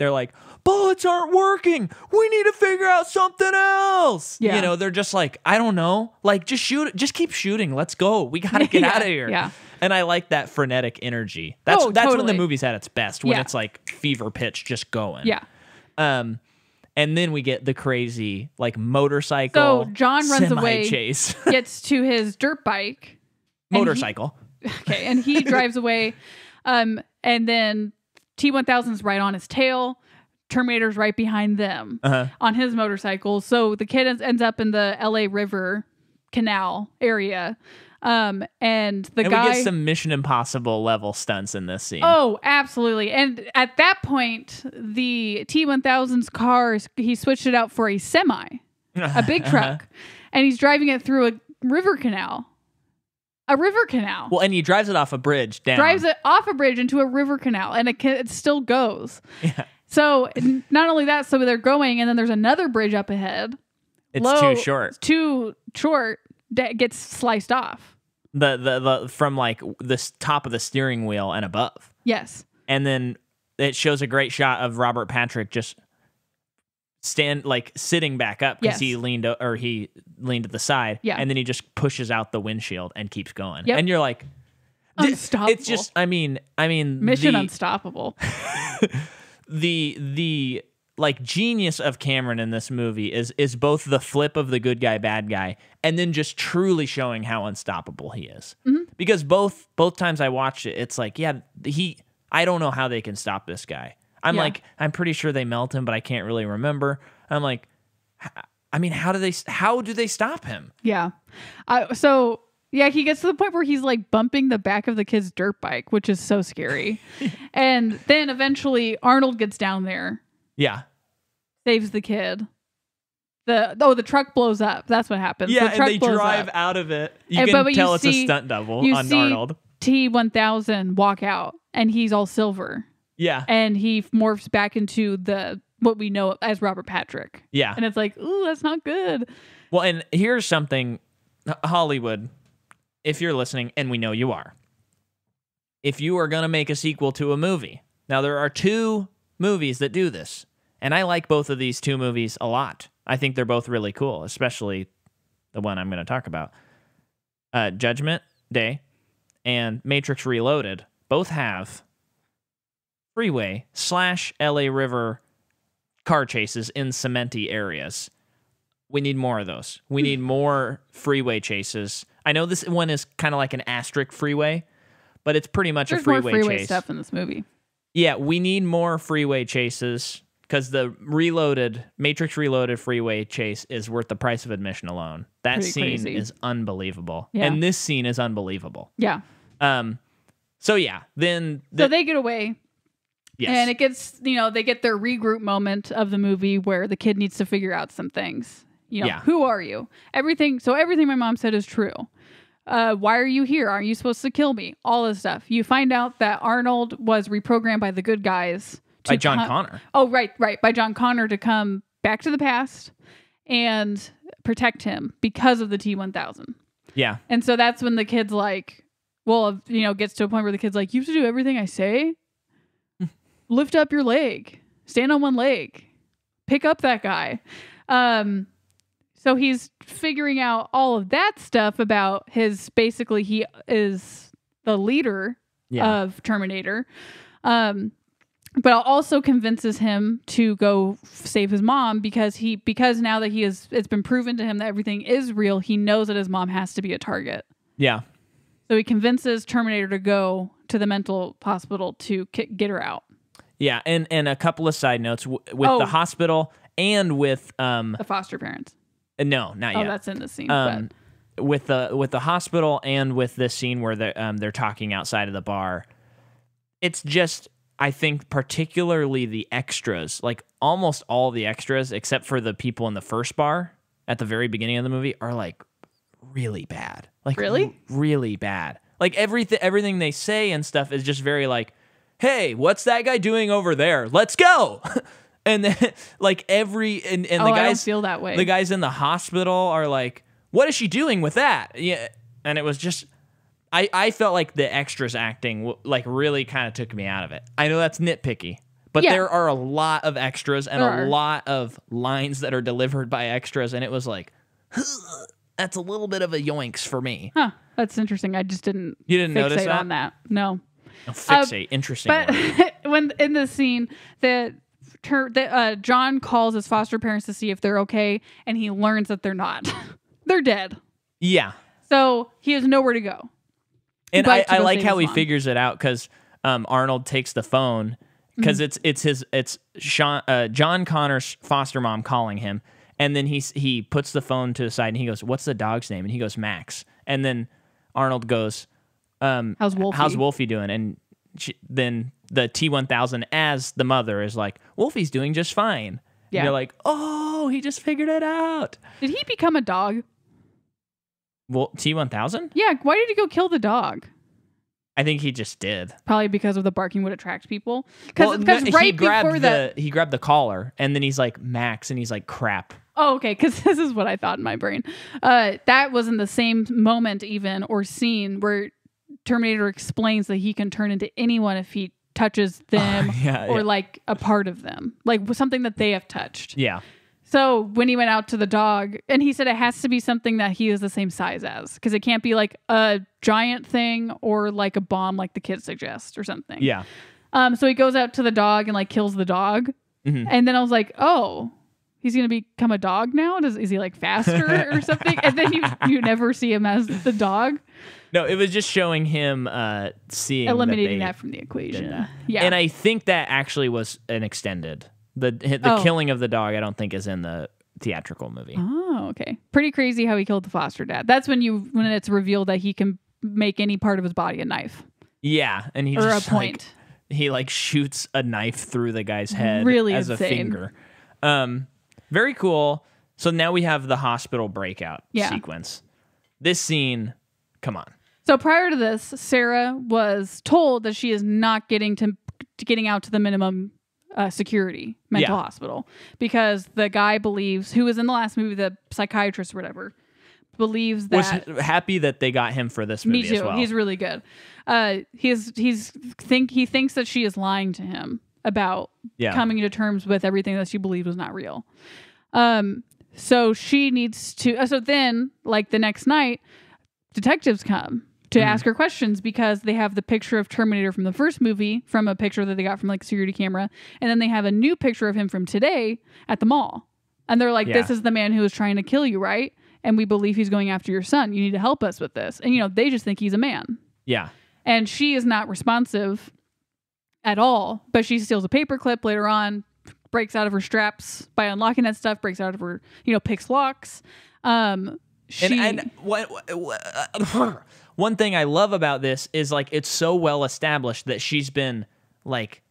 bullets aren't working. We need to figure out something else. Yeah. They're just like, I don't know. Like, just shoot it. Just keep shooting. Let's go. We got to get out of here. Yeah. And I like that frenetic energy. That's totally. when the movie's at its best, when it's like fever pitch just going. Yeah. And then we get the crazy like motorcycle. So John runs away, chase. gets to his dirt bike. Motorcycle. And he drives away. And then T-1000's right on his tail. Terminator's right behind them on his motorcycle. So the kid ends up in the LA River Canal area. And we guy get some Mission Impossible level stunts in this scene. Oh, absolutely. And at that point, the T-1000's car, he switched it out for a semi, a big truck, and he's driving it through a river canal. A river canal. Well, and he drives it off a bridge down. Drives it off a bridge into a river canal, and it still goes. Yeah. So not only that, so they're going, and then there's another bridge up ahead. It's too short. Too short that gets sliced off. The from like the top of the steering wheel and above. Yes. And then it shows a great shot of Robert Patrick just sitting back up because he leaned to the side. Yeah. And then he just pushes out the windshield and keeps going. Yep. And you're like, unstoppable. It's just, I mean, Mission Unstoppable. the like genius of Cameron in this movie is both the flip of the good guy, bad guy, and then just truly showing how unstoppable he is. Mm-hmm. Because both times I watched it, it's like, I don't know how they can stop this guy. I'm pretty sure they melt him, but I can't really remember. I'm like, I mean, how do they stop him? Yeah. He gets to the point where he's like bumping the back of the kid's dirt bike, which is so scary. And then eventually Arnold gets down there. Yeah. Saves the kid. The truck blows up. That's what happens. Yeah, the truck and they drive out of it. You and, can tell it's a stunt double on Arnold. T-1000 walk out, and he's all silver. Yeah. And he morphs back into what we know as Robert Patrick. Yeah. And it's like, ooh, that's not good. Well, and here's something, Hollywood, if you're listening, and we know you are, if you are going to make a sequel to a movie, now there are 2 movies that do this, and I like both of these 2 movies a lot. I think they're both really cool, especially the one I'm going to talk about. Judgment Day and Matrix Reloaded both have freeway / LA River car chases in cementy areas. We need more of those. We need more freeway chases. I know this one is kind of like an asterisk freeway, but it's pretty much a freeway more freeway chase. Stuff in this movie. Yeah, we need more freeway chases because the Matrix Reloaded freeway chase is worth the price of admission alone. That Pretty scene crazy. is unbelievable. Yeah. And this scene is unbelievable. Yeah. So yeah, then so they get away. Yes. And it gets, they get their regroup moment of the movie where the kid needs to figure out some things. Who are you? Everything my mom said is true. Why are you here? Aren't you supposed to kill me? All this stuff. You find out that Arnold was reprogrammed by the good guys. By John Connor. Oh, right. By John Connor to come back to the past and protect him because of the T-1000. Yeah. And so that's when the kid's like, gets to a point where the kid's like, you have to do everything I say? Lift up your leg. Stand on one leg. Pick up that guy. So he's figuring out all of that stuff about basically he is the leader of Terminator. But also convinces him to go save his mom because now that it's been proven to him that everything is real, he knows that his mom has to be a target. Yeah. So he convinces Terminator to go to the mental hospital to get her out. Yeah, and a couple of side notes with the hospital and with the foster parents. No, not yet. Oh, that's in the scene. But with the hospital and with this scene where they're talking outside of the bar, it's just, I think particularly the extras, like almost all the extras except for the people in the first bar at the very beginning of the movie are like really bad. Like really? Really bad. Like everything they say and stuff is just very like, hey, what's that guy doing over there? Let's go. And then like the guys I don't feel that way. The guys in the hospital are like, what is she doing with that? Yeah. And it was just, I felt like the extras acting like really kind of took me out of it. I know that's nitpicky, but there are a lot of extras and a lot of lines that are delivered by extras. And it was like, that's a little bit of a yoinks for me. Huh. That's interesting. I just didn't. You didn't notice that? On that. No. Fixate. Interesting. But when in the scene that John calls his foster parents to see if they're okay, and he learns that they're not. They're dead. Yeah. So he has nowhere to go. And I like how he figures it out because Arnold takes the phone because it's John Connor's foster mom calling him, and then he puts the phone to the side and he goes, "What's the dog's name?" And he goes, "Max." And then Arnold goes, "How's Wolfie doing?" And then the T-1000 as the mother is like, "Wolfie's doing just fine." Yeah. And you're like, "Oh, he just figured it out." Did he become a dog? Well, T-1000? Yeah. Why did he go kill the dog? I think he just did. Probably because of the barking would attract people. Because he grabbed the collar and then he's like, "Max," and he's like, "Crap." Oh, okay. Because this is what I thought in my brain. That was in the same moment even or scene where Terminator explains that he can turn into anyone if he touches them or like a part of them, like something that they have touched. Yeah. So when he went out to the dog, and he said it has to be something that he is the same size as, because it can't be like a giant thing or like a bomb like the kids suggest or something. Yeah. So he goes out to the dog and like kills the dog. Mm-hmm. And then I was like, oh, he's going to become a dog now? Is he like faster or something? And then you never see him as the dog. No, it was just showing him eliminating that from the equation. Yeah. And I think that actually was an extended. The killing of the dog, I don't think, is in the theatrical movie. Oh, okay. Pretty crazy how he killed the foster dad. That's when it's revealed that he can make any part of his body a knife. Yeah, and he just he shoots a knife through the guy's head really as insane. a finger. Very cool. So now we have the hospital breakout sequence. This scene, come on. So prior to this, Sarah was told that she is not getting out to the minimum security mental hospital because the guy believes, who was in the last movie, the psychiatrist or whatever, believes that... Was happy that they got him for this movie. Me too. As well. He's really good. He thinks that she is lying to him about coming to terms with everything that she believed was not real. So she needs to... so then, like the next night, detectives come to ask her questions because they have the picture of Terminator from the first movie from a picture that they got from like a security camera. And then they have a new picture of him from today at the mall. And they're like, this is the man who was trying to kill you, right? And we believe he's going after your son. You need to help us with this. And, they just think he's a man. Yeah. And she is not responsive at all, but she steals a paperclip later on, breaks out of her straps by unlocking that stuff, breaks out of her, picks locks. One thing I love about this is like it's so well established that she's been like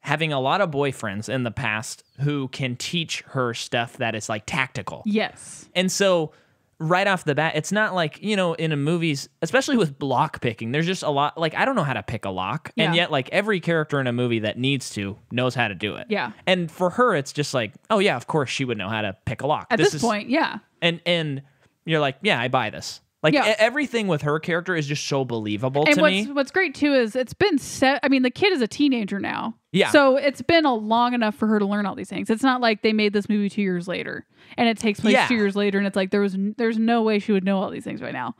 having a lot of boyfriends in the past who can teach her stuff that is like tactical. Yes. And so right off the bat, it's not like, in a movies, especially with lock picking, there's just a lot, like, I don't know how to pick a lock. Yeah. And yet, like, every character in a movie that needs to knows how to do it. Yeah. And for her, it's just like, oh, yeah, of course she would know how to pick a lock. At this point, yeah. And you're like, yeah, I buy this. Like, everything with her character is just so believable to me. And what's great, too, is it's been set... I mean, the kid is a teenager now. Yeah. So it's been long enough for her to learn all these things. It's not like they made this movie 2 years later, and it takes place 2 years later, and it's like there's no way she would know all these things right now.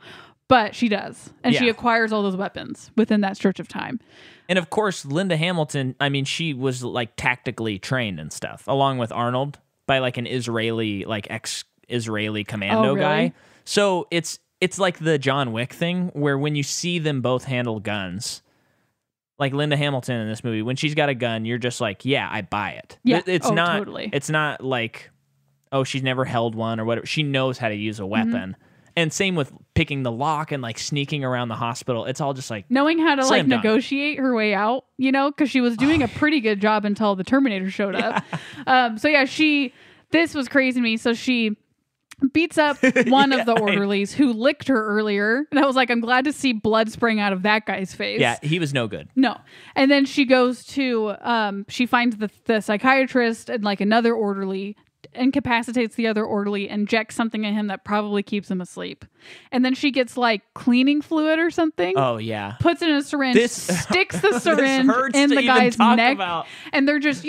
But she does. And she acquires all those weapons within that stretch of time. And, of course, Linda Hamilton, I mean, she was, like, tactically trained and stuff, along with Arnold, by, like, an Israeli, like, ex-Israeli commando guy. So it's like the John Wick thing where when you see them both handle guns, like Linda Hamilton in this movie, when she's got a gun, you're just like, yeah, I buy it. Yeah. Totally. It's not like, oh, she's never held one or whatever. She knows how to use a weapon. Mm-hmm. And same with picking the lock and like sneaking around the hospital. It's all just like knowing how to like negotiate her way out, because she was doing a pretty good job until the Terminator showed up. This was crazy to me. So she beats up one of the orderlies who licked her earlier. And I was like, I'm glad to see blood spraying out of that guy's face. Yeah, he was no good. No. And then she goes to, she finds the psychiatrist and like another orderly, incapacitates the other orderly, injects something in him that probably keeps him asleep. And then she gets like cleaning fluid or something. Oh, yeah. Puts it in a syringe, sticks the syringe in the guy's neck. And they're just,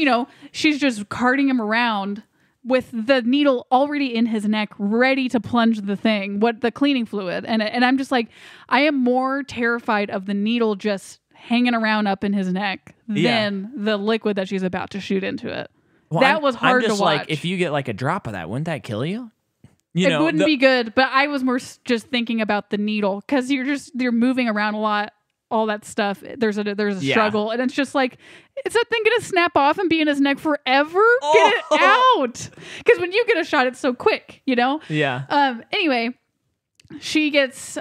she's just carting him around with the needle already in his neck, ready to plunge the cleaning fluid. And I'm just like, I am more terrified of the needle just hanging around up in his neck than the liquid that she's about to shoot into it. Well, that was hard to watch. Like, if you get like a drop of that, wouldn't that kill you? It wouldn't be good, but I was more just thinking about the needle because you're moving around a lot. All that stuff. There's a struggle, and it's just like, is that thing gonna snap off and be in his neck forever? Get it out, because when you get a shot, it's so quick, Yeah. Anyway, she gets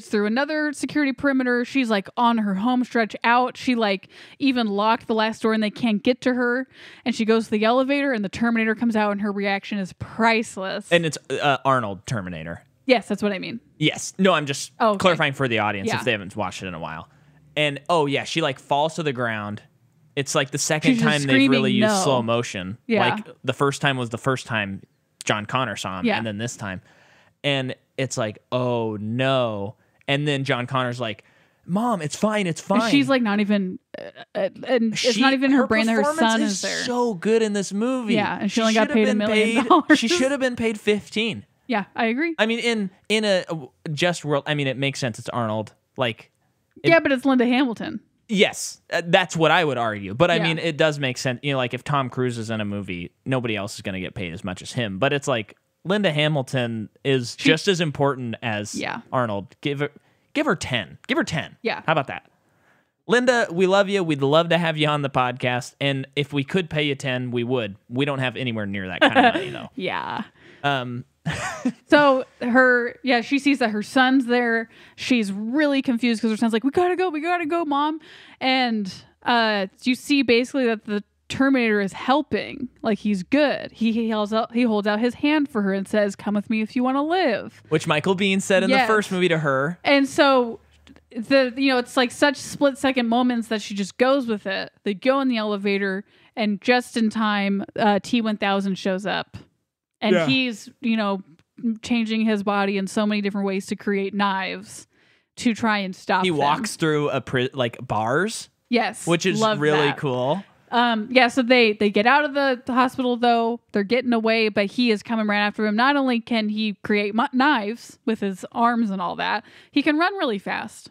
through another security perimeter. She's like on her home stretch out. She like even locked the last door, and they can't get to her. And she goes to the elevator, and the Terminator comes out, and her reaction is priceless. And it's Arnold Terminator. Yes, that's what I mean. Yes. No, I'm just clarifying for the audience if they haven't watched it in a while. And, she like falls to the ground. It's like the second time they've really used slow motion. Yeah. Like the first time was the first time John Connor saw him, and then this time. And it's like, oh, no. And then John Connor's like, Mom, it's fine, it's fine. And she's like not even, and it's not even her brain that her son is there. So good in this movie. Yeah, and she only got paid $1 million. She should have been paid $15. Yeah, I agree. I mean, in a just world, I mean, it makes sense. It's Arnold. Like, but it's Linda Hamilton. Yes, that's what I would argue. But I mean, it does make sense. Like if Tom Cruise is in a movie, nobody else is going to get paid as much as him. But it's like Linda Hamilton is just as important as Arnold. Give her 10. Give her 10. Yeah. How about that? Linda, we love you. We'd love to have you on the podcast. And if we could pay you 10, we would. We don't have anywhere near that kind of money, though. Yeah. So she sees that her son's there. She's really confused because her son's like, we gotta go, Mom. And you see basically that Terminator is helping, like he's good. He holds out his hand for her and says, "Come with me if you want to live," which Michael Biehn said in the first movie to her. And so it's like such split-second moments that she just goes with it. They go in the elevator, and just in time, T-1000 shows up, and he's changing his body in so many different ways to create knives to try and stop. He walks through bars. Yes, which is really cool. So they get out of the hospital, though. They're getting away, but he is coming right after him. Not only can he create knives with his arms and all that, he can run really fast.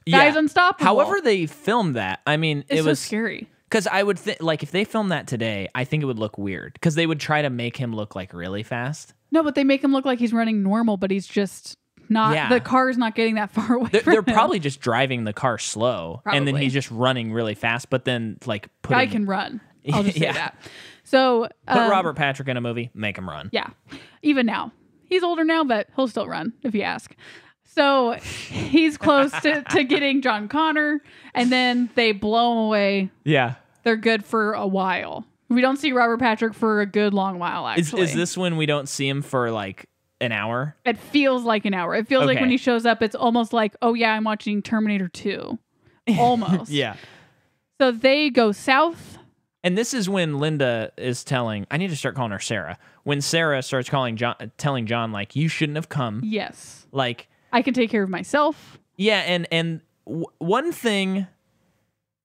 Guy's unstoppable. However they filmed that, I mean, it was so scary. Because I would think, like, if they filmed that today, I think it would look weird. Because they would try to make him look, like, really fast. No, but they make him look like he's running normal, but he's just not. Yeah. The car's not getting that far away from him. They're probably just driving the car slow. Probably. And then he's just running really fast, but then, like, Guy can run. I'll just say that. So put Robert Patrick in a movie, make him run. Yeah. Even now. He's older now, but he'll still run, if you ask. So he's close to getting John Connor, and then they blow him away. Yeah. They're good for a while. We don't see Robert Patrick for a good long while, actually. Is this when we don't see him for, like, an hour? It feels like an hour. It feels like when he shows up, it's almost like, oh, yeah, I'm watching Terminator 2. Almost. Yeah. So they go south. And this is when Linda is telling, I need to start calling her Sarah. When Sarah starts telling John, like, you shouldn't have come. Yes. Like, I can take care of myself. Yeah, and one thing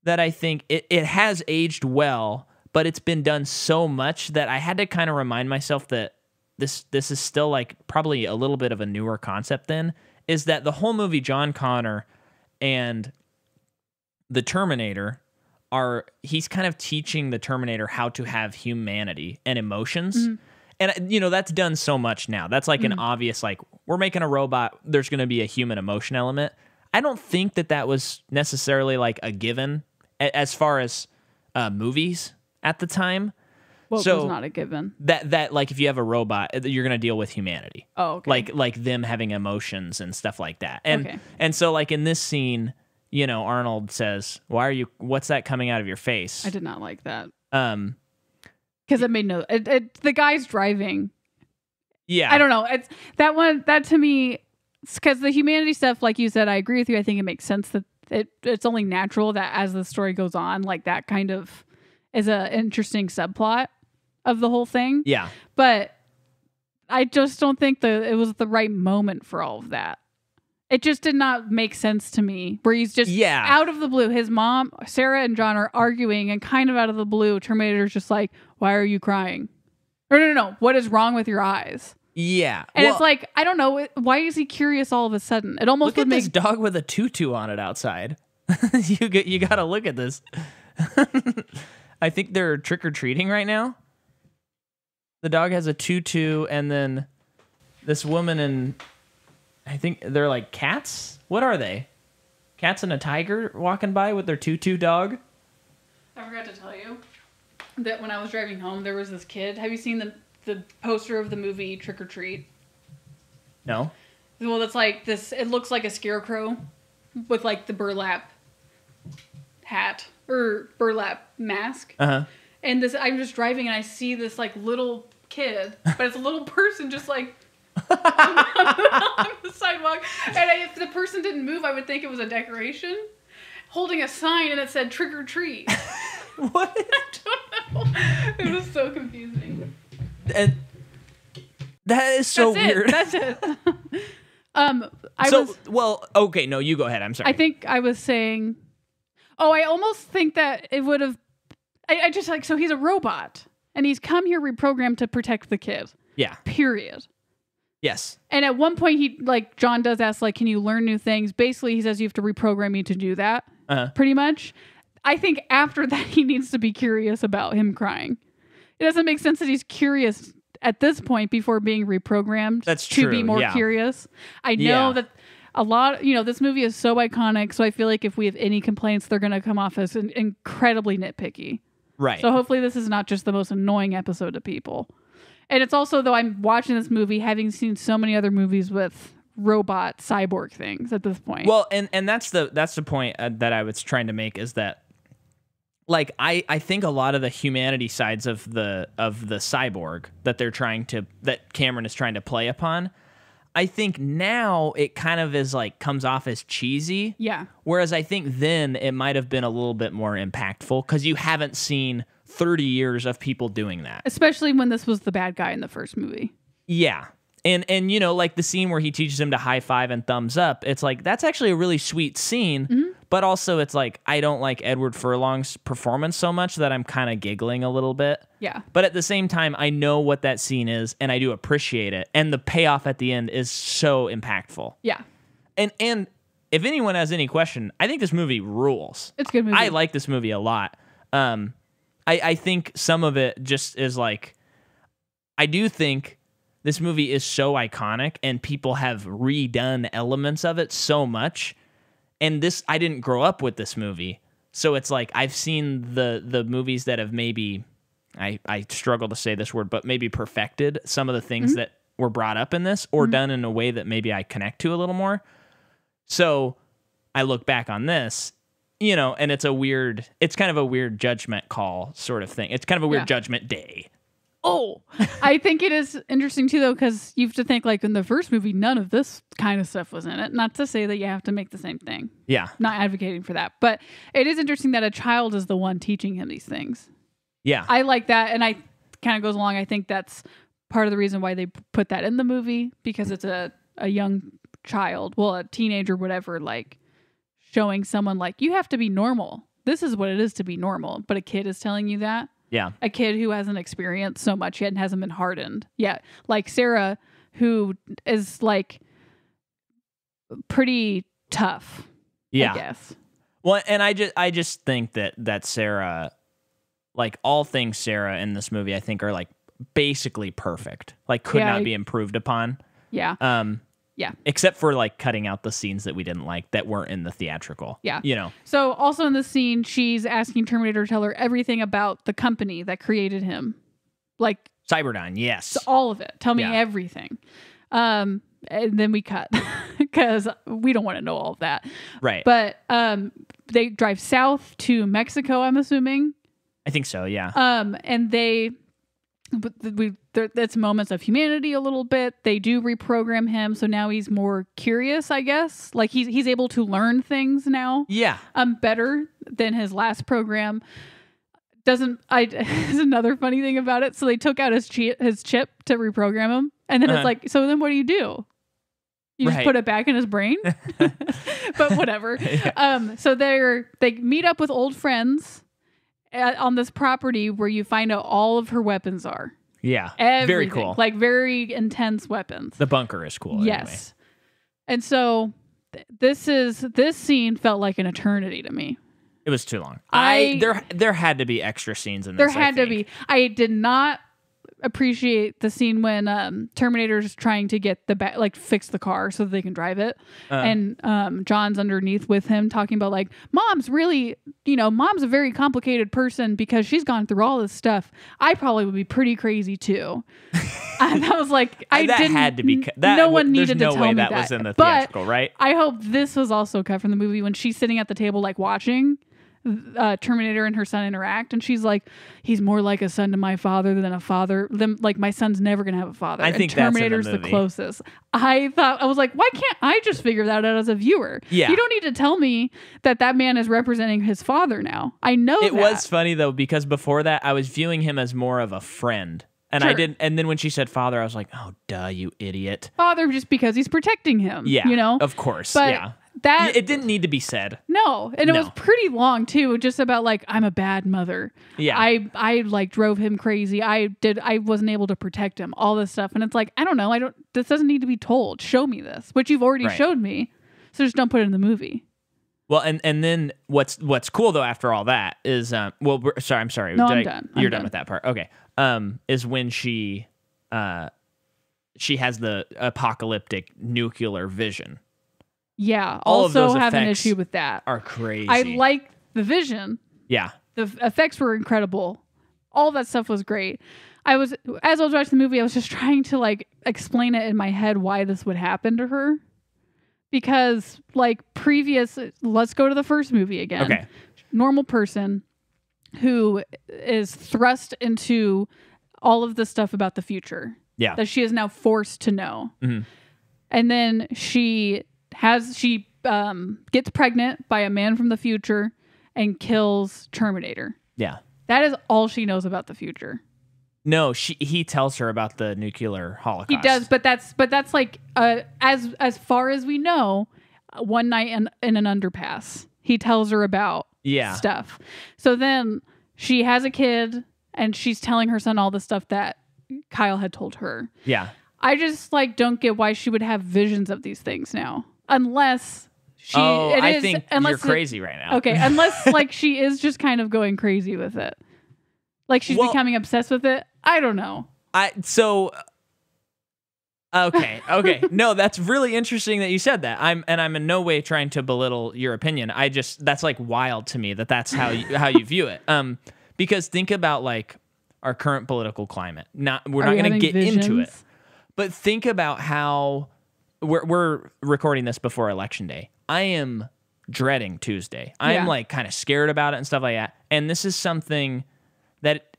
that I think it has aged well, but it's been done so much that I had to kind of remind myself that this is still like probably a little bit of a newer concept then, is that the whole movie John Connor and the Terminator he's kind of teaching the Terminator how to have humanity and emotions. Mm-hmm. And, that's done so much now. That's like an obvious, like, we're making a robot, there's going to be a human emotion element. I don't think that was necessarily like a given as far as movies at the time. Well, so it was not a given. That like, if you have a robot, you're going to deal with humanity. Oh, okay. Like them having emotions and stuff like that. And so like in this scene, Arnold says, what's that coming out of your face? I did not like that. Because it made the guy's driving. Yeah. I don't know. It's that to me, because the humanity stuff, like you said, I agree with you. I think it makes sense that it's only natural that as the story goes on, like that kind of is an interesting subplot of the whole thing. Yeah. But I just don't think it was the right moment for all of that. It just did not make sense to me, where he's just out of the blue. His mom, Sarah, and John are arguing, and kind of out of the blue, Terminator's just like, why are you crying? Or no. What is wrong with your eyes? Yeah. And it's like, I don't know. Why is he curious all of a sudden? It almost look at this dog with a tutu on it outside. You got to look at this. I think they're trick-or-treating right now. The dog has a tutu, and then this woman and... I think they're like cats. What are they? Cats and a tiger walking by with their tutu dog? I forgot to tell you that when I was driving home, there was this kid. Have you seen the poster of the movie Trick or Treat? No. Well, it's like this. It looks like a scarecrow with like the burlap hat or burlap mask. Uh-huh. And I'm just driving and I see this like little kid, but it's a little person just like on the sidewalk, and if the person didn't move, I would think it was a decoration, holding a sign, and it said "Trick or Treat." What? I don't know. It was so confusing. And that is so weird. That's it. Okay, no, you go ahead. I'm sorry. I think I was saying. Oh, I almost think that it would have. I just like, so he's a robot, and he's come here reprogrammed to protect the kid. Yeah. Period. Yes. And at one point, John does ask, like, can you learn new things? Basically, he says you have to reprogram me to do that, pretty much. I think after that, he needs to be curious about him crying. It doesn't make sense that he's curious at this point before being reprogrammed to be more curious. I know that a lot, this movie is so iconic, so I feel like if we have any complaints, they're going to come off as incredibly nitpicky. Right. So hopefully this is not just the most annoying episode to people. And it's also, though, I'm watching this movie having seen so many other movies with robot cyborg things at this point. Well, and that's the point that I was trying to make, is that like I think a lot of the humanity sides of the cyborg that Cameron is trying to play upon, I think now it kind of is like comes off as cheesy. Yeah. Whereas I think then it might have been a little bit more impactful because you haven't seen 30 years of people doing that. Especially when this was the bad guy in the first movie. Yeah. And you know, like the scene where he teaches him to high five and thumbs up, it's like that's actually a really sweet scene, but also it's like I don't like Edward Furlong's performance so much that I'm kind of giggling a little bit. Yeah. But at the same time, I know what that scene is and I do appreciate it. And the payoff at the end is so impactful. Yeah. And if anyone has any question, I think this movie rules. It's a good movie. I like this movie a lot. I think some of it just is like, I do think this movie is so iconic and people have redone elements of it so much. And I didn't grow up with this movie. So it's like I've seen the movies that have maybe, I struggle to say this word, but maybe perfected some of the things that were brought up in this or done in a way that maybe I connect to a little more. So I look back on this, you know, and it's kind of a weird judgment call sort of thing. It's kind of a weird judgment day. Oh, I think it is interesting too, though, because you have to think like in the first movie, none of this kind of stuff was in it. Not to say that you have to make the same thing. Yeah. Not advocating for that. But it is interesting that a child is the one teaching him these things. Yeah. I like that. And I kind of goes along. I think that's part of the reason why they put that in the movie, because it's a young child, well, a teenager, whatever, like showing someone like, you have to be normal. This is what it is to be normal. But a kid is telling you that. Yeah. A kid who hasn't experienced so much yet and hasn't been hardened yet. Like Sarah, who is like pretty tough, yeah. I guess. Well, and I just think that Sarah, like all things Sarah in this movie, I think are like basically perfect. Like could not be improved upon. Yeah. Yeah. Except for like cutting out the scenes that we didn't like that weren't in the theatrical. Yeah. You know. So also in the scene, she's asking Terminator to tell her everything about the company that created him. Like Cyberdyne, yes. All of it. Tell me everything. And then we cut because we don't want to know all of that. Right. But they drive south to Mexico, I'm assuming. I think so, yeah. And that's moments of humanity a little bit. They do reprogram him, so now he's more curious, I guess. Like he's able to learn things now. Yeah. Better than his last program. There's another funny thing about it. So they took out his chip to reprogram him, and then it's like, so then what do? You just put it back in his brain? But whatever. Yeah. So they meet up with old friends on this property where you find out all of her weapons are. Yeah. Everything. Very cool. Like very intense weapons. The bunker is cool. Yes. Anyway. And so this scene felt like an eternity to me. It was too long. There had to be extra scenes in this. There had to be. I did not appreciate the scene when Terminator's trying to get fix the car so that they can drive it, and John's underneath with him talking about like mom's a very complicated person because she's gone through all this stuff. I probably would be pretty crazy too. And I was like, had to be. No one needed to tell me that was in the theatrical, right? I hope this was also cut from the movie when she's sitting at the table like watching Terminator and her son interact, and she's like, he's more like a son to my father than a father. Like my son's never gonna have a father. I think Terminator's that's in the closest. I was like, why can't I just figure that out as a viewer? Yeah. You don't need to tell me that man is representing his father now. I know it was funny though, because before that I was viewing him as more of a friend. And sure. I didn't. And then when she said father, I was like, "Oh, duh, you idiot!" Father, just because he's protecting him. Yeah, you know, of course. But yeah, it didn't need to be said. No, and it was pretty long too. Just about like I'm a bad mother. Yeah, I like drove him crazy. I wasn't able to protect him. All this stuff, and it's like I don't know. This doesn't need to be told. Show me this, which you've already showed me. So just don't put it in the movie. Well, and then what's cool though after all that is I'm sorry. No, I'm done. You're done with that part. Okay. Is when she has the apocalyptic nuclear vision. Yeah. All of those have an issue with that. Are crazy. I like the vision. Yeah. The effects were incredible. All that stuff was great. As I was watching the movie, I was just trying to like explain it in my head why this would happen to her. Because like let's go to the first movie again. Okay. Normal person. who is thrust into all of the stuff about the future. Yeah. That she is now forced to know. Mm-hmm. And then she gets pregnant by a man from the future and kills Terminator. Yeah. That is all she knows about the future. No, he tells her about the nuclear holocaust. He does, but that's like as far as we know, one night in an underpass. He tells her about stuff. So then she has a kid and she's telling her son all the stuff that Kyle had told her. Yeah. I just like don't get why she would have visions of these things now. Unless I think you're crazy right now. Okay, unless like she is just kind of going crazy with it. Like she's becoming obsessed with it. I don't know. Okay. No, that's really interesting that you said that. I'm in no way trying to belittle your opinion. That's like wild to me that's how you view it. Because think about like our current political climate. We're not going to get into it. But think about how we're recording this before Election Day. I am dreading Tuesday. I'm like kind of scared about it and stuff like that. And this is something that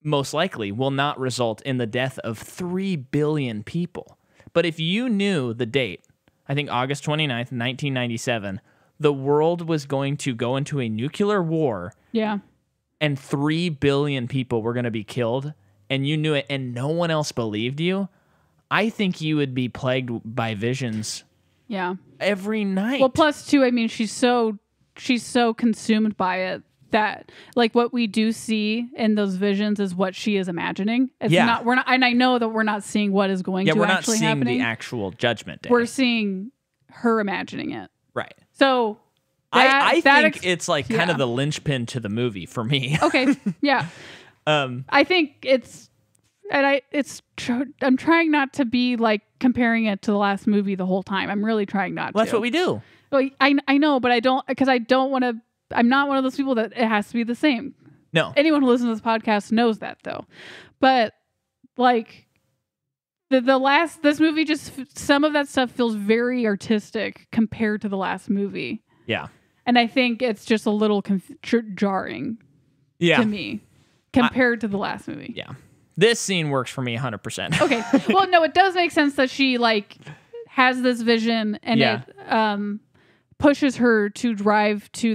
most likely will not result in the death of 3 billion people. But if you knew the date, I think August 29th, 1997, the world was going to go into a nuclear war. Yeah. And 3 billion people were going to be killed, and you knew it, and no one else believed you, I think you would be plagued by visions. Yeah. Every night. Well, plus too, I mean, she's so consumed by it that like what we do see in those visions is what she is imagining. We're not, and I know that we're not seeing what is going to actually happen. We're not seeing the actual judgment day. We're seeing her imagining it. Right. So I think it's like kind of the linchpin to the movie for me. Okay. Yeah. I think I'm trying not to be like comparing it to the last movie the whole time. I'm really trying not to. That's what we do. Well, I know, but I don't, because I don't want to. I'm not one of those people that it has to be the same. No. Anyone who listens to this podcast knows that, though. But like this movie, just some of that stuff feels very artistic compared to the last movie. Yeah. And I think it's just a little jarring to me compared to the last movie. Yeah. This scene works for me 100%. Okay. Well, no, it does make sense that she like has this vision and it pushes her to drive to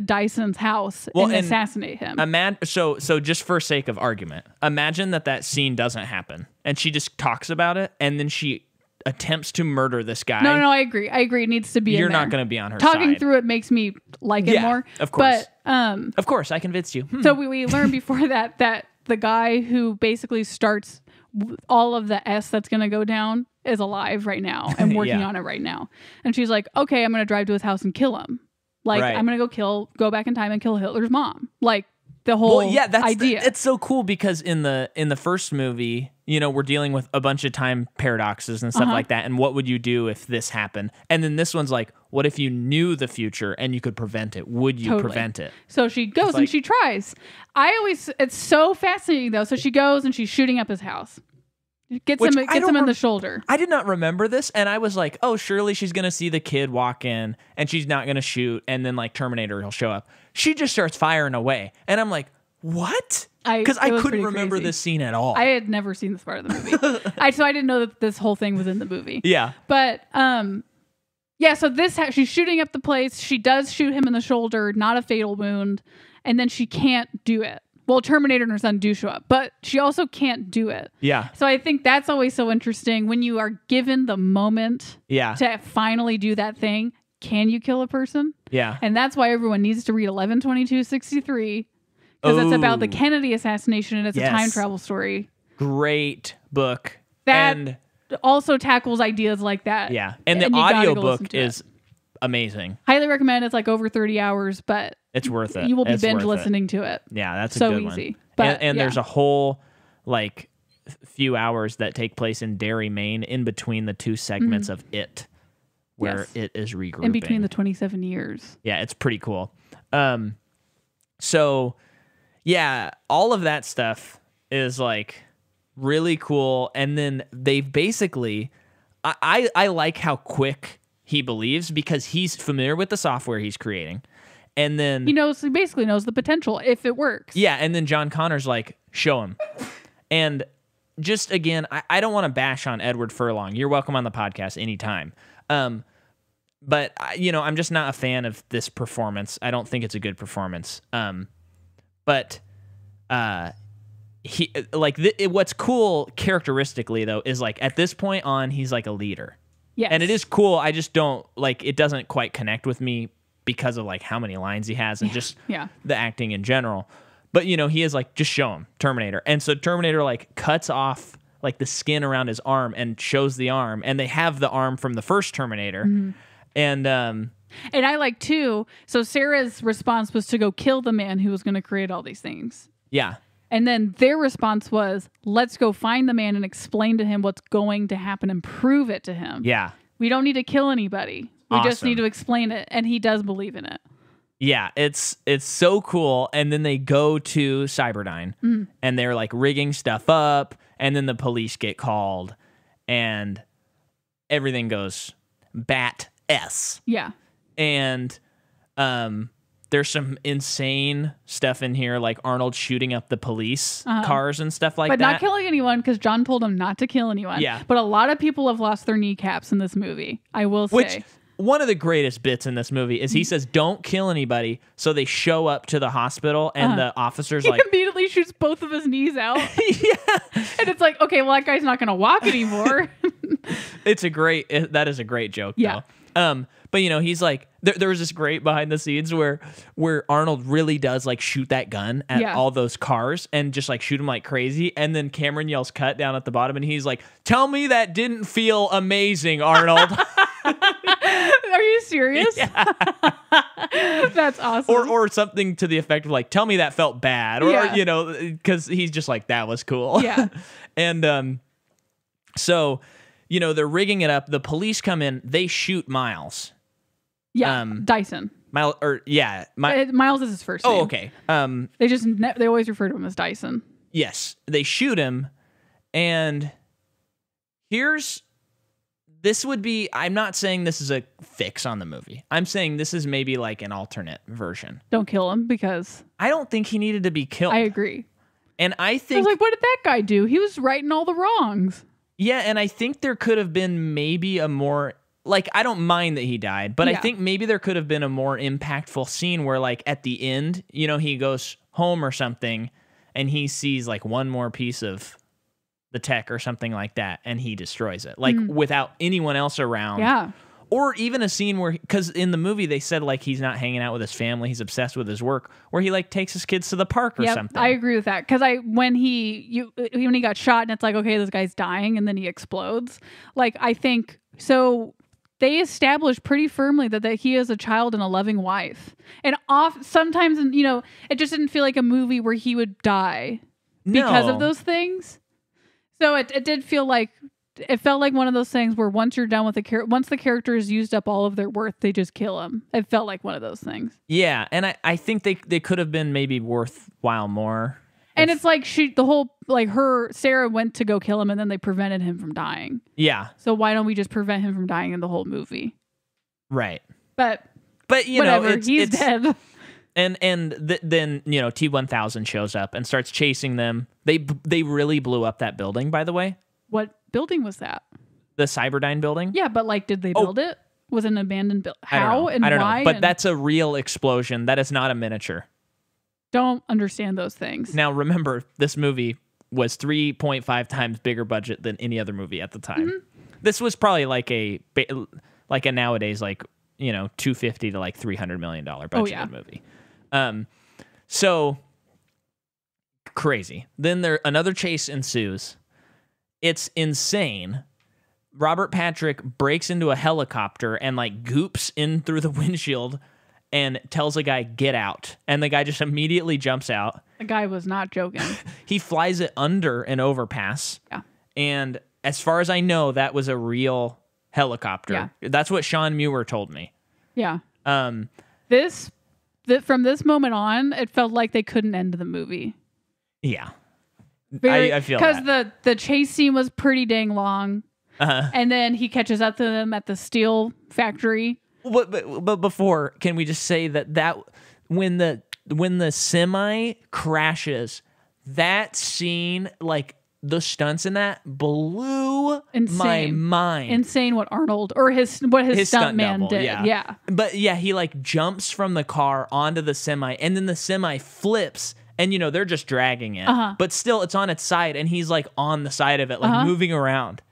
Dyson's house and assassinate him. So just for sake of argument, imagine that scene doesn't happen and she just talks about it and then she attempts to murder this guy. No, I agree. It needs to be You're in there. not going to be on her side. Talking through it makes me like it more. Of course. But of course, I convinced you. So we learned before that the guy who basically starts all of the S that's going to go down is alive right now and working on it right now. And she's like, okay, I'm going to drive to his house and kill him. Like, I'm going to go back in time and kill Hitler's mom. Like, the whole idea. It's so cool because in the first movie, we're dealing with a bunch of time paradoxes and stuff like that. And what would you do if this happened? And then this one's like, what if you knew the future and you could prevent it? Would you prevent it? So she goes and she tries. It's so fascinating though. So she goes and she's shooting up his house. Gets him in the shoulder. I did not remember this, and I was like, "Oh, surely she's gonna see the kid walk in, and she's not gonna shoot, and then like Terminator will show up." She just starts firing away, and I'm like, "What?" Because I couldn't remember this scene at all. I had never seen this part of the movie, so I didn't know that this whole thing was in the movie. Yeah, but so she's shooting up the place. She does shoot him in the shoulder, not a fatal wound, and then she can't do it. Well, Terminator and her son do show up, but she also can't do it. Yeah. So I think that's always so interesting when you are given the moment to finally do that thing. Can you kill a person? Yeah. And that's why everyone needs to read 11/22/63 because it's about the Kennedy assassination and it's a time travel story. Great book. That also tackles ideas like that. Yeah. And the audiobook is amazing. Highly recommend. It's like over 30 hours, but it's worth it. You will be binge listening to it. Yeah, that's so a good easy. One. But, and there's a whole like few hours that take place in Derry, Maine, in between the two segments of it, where it is regrouping. In between the 27 years. Yeah, it's pretty cool. So yeah, all of that stuff is like really cool. And then they've basically, I like how quick he believes because he's familiar with the software he's creating. And then he basically knows the potential if it works. Yeah, and then John Connor's like, show him. And just again, I don't want to bash on Edward Furlong. You're welcome on the podcast anytime. But I'm just not a fan of this performance. I don't think it's a good performance. But he what's cool characteristically though is like at this point on he's like a leader. Yes. And it is cool. I just don't like it doesn't quite connect with me because of like how many lines he has and just the acting in general. But he is like, just show him Terminator. And so Terminator like cuts off like the skin around his arm and shows the arm, and they have the arm from the first Terminator. Mm-hmm. And I like too. So Sarah's response was to go kill the man who was going to create all these things. Yeah. And then their response was, let's go find the man and explain to him what's going to happen and prove it to him. Yeah. We don't need to kill anybody. We just need to explain it. And he does believe in it. Yeah, it's so cool. And then they go to Cyberdyne and they're like rigging stuff up, and then the police get called and everything goes bat-S. Yeah. And there's some insane stuff in here, like Arnold shooting up the police cars and stuff like that. But not killing anyone, because John told him not to kill anyone. Yeah. But a lot of people have lost their kneecaps in this movie, I will say. Which, one of the greatest bits in this movie is he says, don't kill anybody. So they show up to the hospital, and the officer's he like... immediately shoots both of his knees out. Yeah. And it's like, okay, well, that guy's not going to walk anymore. That is a great joke, yeah. though. But he's like, there was this great behind the scenes where Arnold really does like shoot that gun at all those cars and just like shoot them like crazy. And then Cameron yells cut down at the bottom, and he's like, tell me that didn't feel amazing, Arnold. Are you serious? Yeah. That's awesome. Or something to the effect of like, tell me that felt bad. Or because he's just like, that was cool. Yeah. And so, they're rigging it up. The police come in, they shoot Miles. Yeah, Dyson. Miles is his first name. Oh, okay. They always refer to him as Dyson. Yes, they shoot him, and I'm not saying this is a fix on the movie. I'm saying this is maybe like an alternate version. Don't kill him, because I don't think he needed to be killed. I agree. And I was like, what did that guy do? He was righting all the wrongs. Yeah, and I think there could have been maybe a more... Like, I don't mind that he died, but I think maybe there could have been a more impactful scene where, like, at the end, he goes home or something, and he sees, like, one more piece of the tech or something like that, and he destroys it. Like, without anyone else around. Yeah. Or even a scene where... Because in the movie, they said, like, he's not hanging out with his family, he's obsessed with his work, where he, like, takes his kids to the park or something. I agree with that. Because when he got shot, and it's like, okay, this guy's dying, and then he explodes. Like, I think... So... They established pretty firmly that he is a child and a loving wife. And sometimes, it just didn't feel like a movie where he would die because of those things. So it did feel like, it felt like one of those things where once you're done with once the character has used up all of their worth, they just kill him. It felt like one of those things. Yeah, and I think they could have been maybe worthwhile more. And it's like Sarah went to go kill him, and then they prevented him from dying. Yeah. So why don't we just prevent him from dying in the whole movie? Right. But whatever, he's dead. And then T-1000 shows up and starts chasing them. They really blew up that building, by the way. What building was that? The Cyberdyne building. Yeah, but like, did they build it? Was it an abandoned building? How and I don't why? know. But that's a real explosion. That is not a miniature. Don't understand those things. Now, remember, this movie was 3.5 times bigger budget than any other movie at the time. Mm-hmm. This was probably like a nowadays, like, $250 to like $300 million budgeted movie. So crazy. Then another chase ensues. It's insane. Robert Patrick breaks into a helicopter and like goops in through the windshield and tells a guy, get out. And the guy just immediately jumps out. The guy was not joking. He flies it under an overpass. Yeah. And as far as I know, that was a real helicopter. Yeah. That's what Sean Muir told me. Yeah. From this moment on, it felt like they couldn't end the movie. Yeah. I feel that. Because the chase scene was pretty dang long. Uh-huh. And then he catches up to them at the steel factory. But before, can we just say that when the semi crashes, that scene, like the stunts in that blew my mind. Insane what Arnold or his stunt man did. Yeah. But yeah, he like jumps from the car onto the semi, and then the semi flips, and they're just dragging it. But still it's on its side, and he's like on the side of it, like moving around.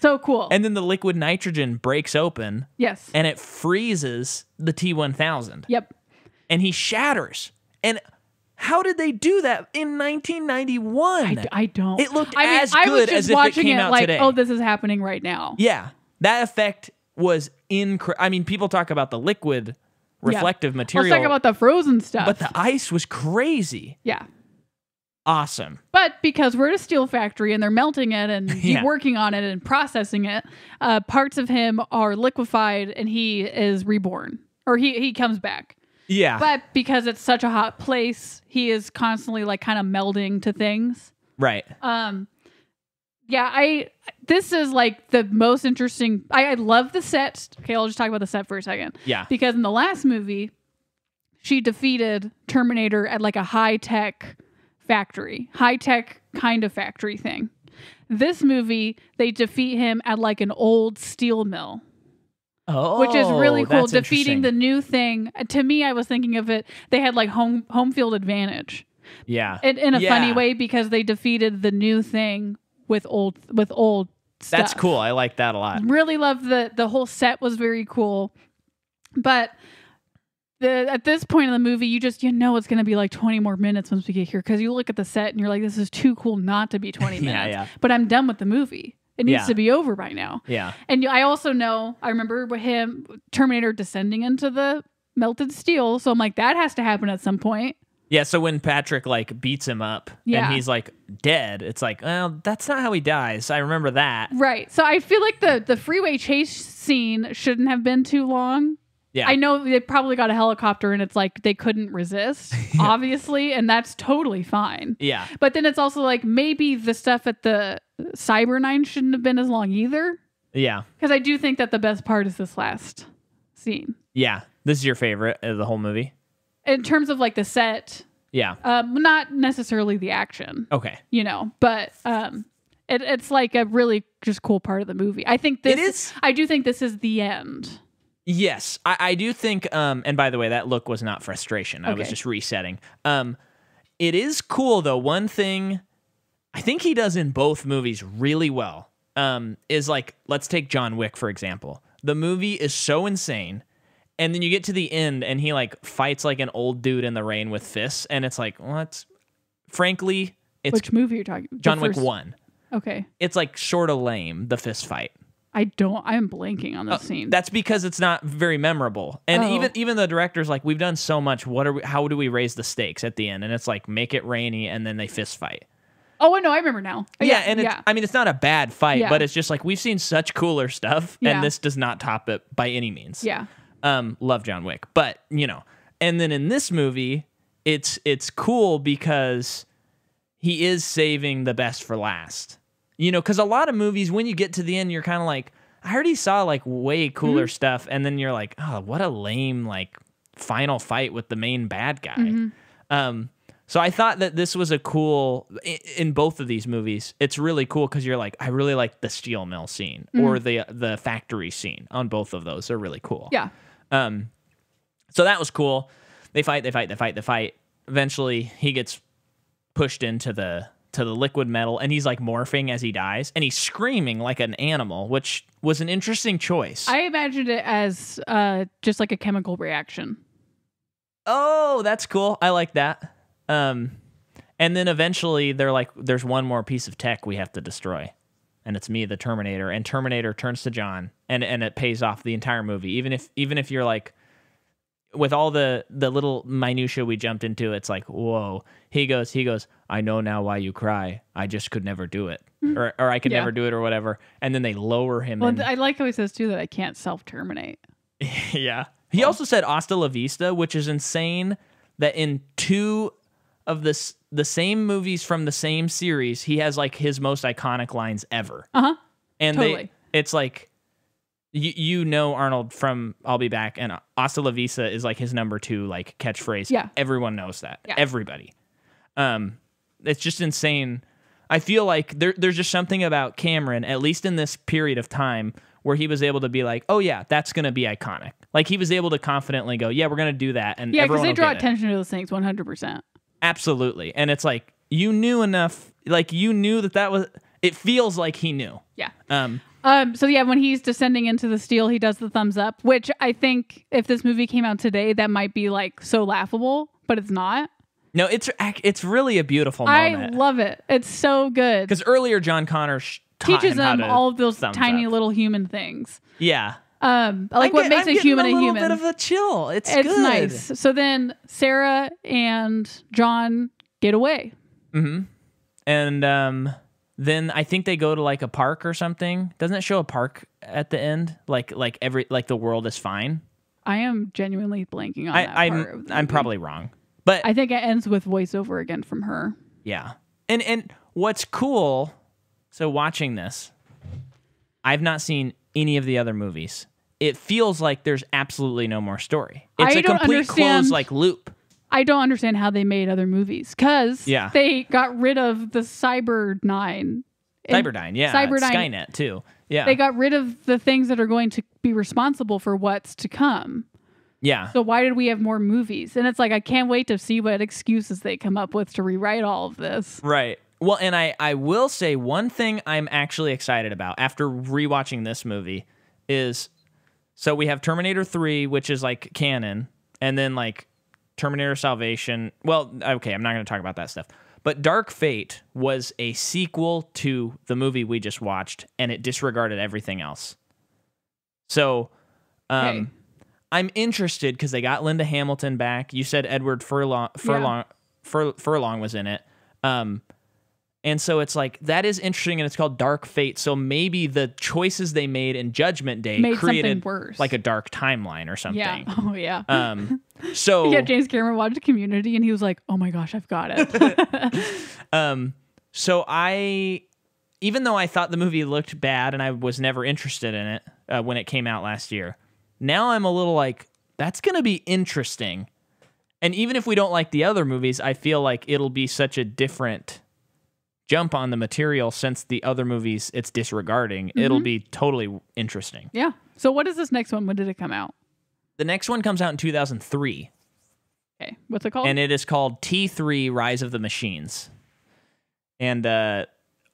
So cool. And then the liquid nitrogen breaks open. Yes. And it freezes the T-1000. Yep. And he shatters. And how did they do that in 1991? I don't. It looked as good as if it came out like, today. Oh, this is happening right now. Yeah. That effect was incredible. I mean, people talk about the liquid reflective material. Let's talk about the frozen stuff. But the ice was crazy. Yeah. Awesome. But because we're at a steel factory and they're melting it and he's working on it and processing it, parts of him are liquefied and he is reborn. Or he comes back. Yeah. But because it's such a hot place, he is constantly like kind of melding to things. Right. This is like the most interesting. I love the set. Okay, I'll just talk about the set for a second. Yeah. Because in the last movie, she defeated Terminator at like a high-tech kind of factory thing. This movie, they defeat him at like an old steel mill. Oh, which is really cool. That's defeating the new thing. To me, I was thinking of it. They had like home field advantage. Yeah. In a funny way, because they defeated the new thing with old stuff. That's cool. I like that a lot. Really love the whole set was very cool. But at this point in the movie, you know it's going to be like 20 more minutes once we get here, because you look at the set and you're like, this is too cool not to be 20 minutes. Yeah. But I'm done with the movie. It needs to be over by now. Yeah. And I also know, I remember with Terminator descending into the melted steel. So I'm like, that has to happen at some point. Yeah, so when Patrick like beats him up and he's like dead, it's like, well, that's not how he dies. I remember that. Right. So I feel like the freeway chase scene shouldn't have been too long. Yeah. I know they probably got a helicopter and it's like they couldn't resist, obviously, and that's totally fine. Yeah. But then it's also like maybe the stuff at the Cyberdyne shouldn't have been as long either. Yeah. Because I do think that the best part is this last scene. Yeah. This is your favorite of the whole movie? In terms of like the set. Yeah. Not necessarily the action. Okay. But it's like a really just cool part of the movie. I think this is. I do think this is the end. Yes, I do think, and by the way, that look was not frustration. I was just resetting. It is cool, though. One thing I think he does in both movies really well is like, let's take John Wick, for example. The movie is so insane, and then you get to the end, and he like fights like an old dude in the rain with fists, and it's like, what? Frankly, it's... Which movie are you talking about? John Wick 1. Okay. It's like sort of lame, the fist fight. I'm blanking on this scene. That's because it's not very memorable. And even the director's like, we've done so much. How do we raise the stakes at the end? And it's like, make it rainy, and then they fist fight. Oh, no, I remember now. Yeah, and I mean, it's not a bad fight, but it's just like, we've seen such cooler stuff, and this does not top it by any means. Yeah. Love John Wick. But, and then in this movie, it's cool because he is saving the best for last. Because a lot of movies, when you get to the end, you're kind of like, I already saw like way cooler stuff, and then you're like, oh, what a lame like final fight with the main bad guy. So I thought that this was a cool, in both of these movies, it's really cool because you're like, I really like the steel mill scene or the factory scene on both of those. They're really cool. Yeah. So that was cool. They fight. Eventually, he gets pushed into the liquid metal, and he's like morphing as he dies, and he's screaming like an animal, which was an interesting choice. I imagined it as just like a chemical reaction. Oh, that's cool. I like that. And then eventually they're like, there's one more piece of tech we have to destroy, and it's me, the Terminator, and Terminator turns to John, and it pays off the entire movie. Even if you're like, with all the little minutia we jumped into, it's like, whoa. He goes, I know now why you cry. I just could never do it. Or I could never do it, or whatever. And then they lower him in. I like how he says, too, that I can't self-terminate. Yeah. He also said hasta la vista, which is insane that in two of the same movies from the same series, he has like his most iconic lines ever. Uh-huh. And totally. it's like, You know Arnold from I'll Be Back, and Hasta La Vista is like his number 2 like catchphrase. Yeah. Everyone knows that. Yeah. Everybody. It's just insane. I feel like there's just something about Cameron, at least in this period of time, where he was able to be like, oh yeah, that's going to be iconic. Like he was able to confidently go, yeah, we're going to do that. And yeah, because everyone they will draw get it. attention to those things 100%. Absolutely. And it's like, you knew enough. Like you knew that was, it feels like he knew. Yeah. So yeah, when he's descending into the steel, he does the thumbs up, which I think if this movie came out today, that might be like so laughable, but it's not. No, it's really a beautiful moment. I love it. It's so good. Because earlier John Connor teaches him them all of those tiny up. little human things. Yeah. Like what makes a human a human. A little bit of a chill. It's good. Nice. So then Sarah and John get away. Mm-hmm. And then I think they go to like a park or something. Doesn't it show a park at the end? Like the world is fine. I am genuinely blanking on that part of the I'm movie. probably wrong. But I think it ends with voiceover again from her. Yeah. And what's cool, so watching this, I've not seen any of the other movies. It feels like there's absolutely no more story. It's a complete closed like loop. I don't understand how they made other movies because they got rid of the Cyberdyne. Cyberdyne, yeah. Cyberdyne. Skynet, too. Yeah. They got rid of the things that are going to be responsible for what's to come. Yeah. So why did we have more movies? And it's like, I can't wait to see what excuses they come up with to rewrite all of this. Right. Well, and I will say one thing I'm actually excited about after rewatching this movie is, so we have Terminator 3, which is like canon, and then like Terminator Salvation. Well, okay, I'm not going to talk about that stuff. But Dark Fate was a sequel to the movie we just watched, and it disregarded everything else. So, I'm interested because they got Linda Hamilton back. You said Edward Furlong was in it. And so it's like, that is interesting, and it's called Dark Fate. So maybe the choices they made in Judgment Day created worse. Like a dark timeline or something. Yeah. Oh, yeah. So yeah, James Cameron watched Community, and he was like, oh my gosh, I've got it. So even though I thought the movie looked bad and I was never interested in it when it came out last year, now I'm a little like, that's going to be interesting. And even if we don't like the other movies, I feel like it'll be such a different jump on the material since the other movies it's disregarding. Mm-hmm. It'll be totally interesting. Yeah. So what is this next one? When did it come out? The next one comes out in 2003. Okay. What's it called? And it is called T3 Rise of the Machines. And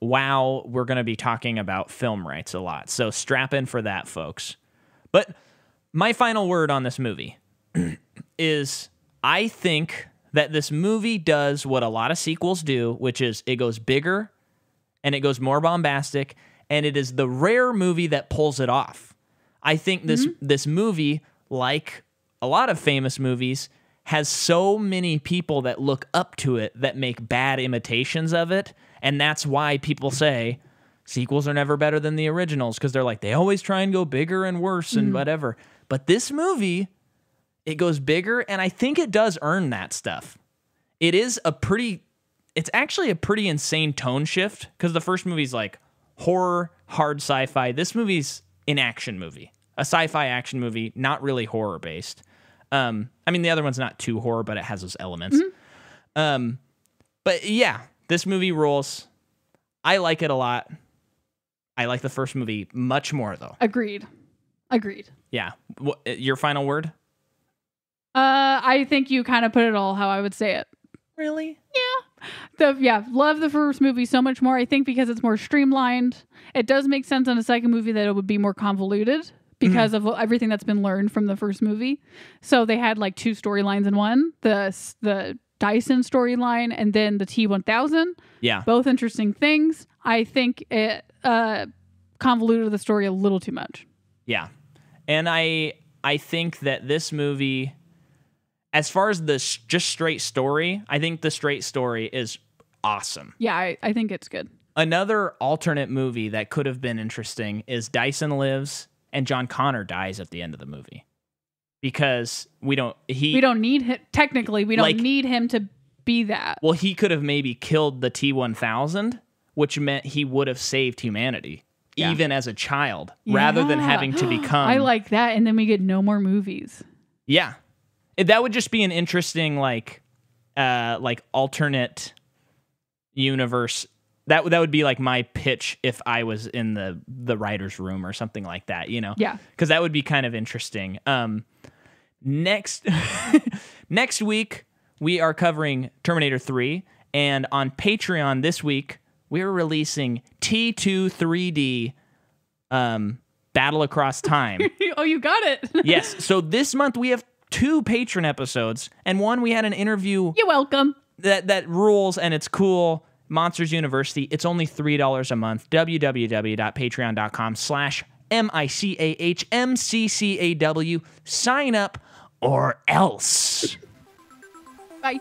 wow, we're going to be talking about film rights a lot. So strap in for that, folks. But my final word on this movie is I think that this movie does what a lot of sequels do, which is it goes bigger and it goes more bombastic, and it is the rare movie that pulls it off. I think this movie, like a lot of famous movies, has so many people that look up to it that make bad imitations of it, and that's why people say sequels are never better than the originals, because they're like, they always try and go bigger and worse and whatever. But this movie, it goes bigger, and I think it does earn that stuff. It's actually a pretty insane tone shift, because the first movie's like horror, hard sci-fi. This movie's an action movie, a sci-fi action movie, not really horror based. I mean, the other one's not too horror, but it has those elements. But yeah, this movie rules. I like it a lot. I like the first movie much more, though. Agreed. Yeah. Your final word? I think you kind of put it all how I would say it. Really? Yeah. Love the first movie so much more. I think because it's more streamlined. It does make sense in a second movie that it would be more convoluted because of everything that's been learned from the first movie. So they had like two storylines in one. The Dyson storyline and then the T-1000. Yeah. Both interesting things. I think it convoluted the story a little too much. Yeah. And I think that this movie, as far as the just straight story, I think the straight story is awesome. Yeah, I think it's good. Another alternate movie that could have been interesting is Dyson lives and John Connor dies at the end of the movie. Because we don't need him. Technically, we don't need him to be that. Well, he could have maybe killed the T-1000, which meant he would have saved humanity. even as a child, rather than having to become. I like that, and then we get no more movies. Yeah, that would just be an interesting like alternate universe. That would be like my pitch if I was in the writer's room or something like that, you know? Yeah. Because that would be kind of interesting. Next week, we are covering Terminator 3. And on Patreon this week, we're releasing T2 3D Battle Across Time. Oh, you got it. Yes. So this month, we have 2 patron episodes. And one, we had an interview. You're welcome. That rules and it's cool. Monsters University. It's only $3 a month. www.patreon.com/MICAHMCCAW. Sign up or else. Bye.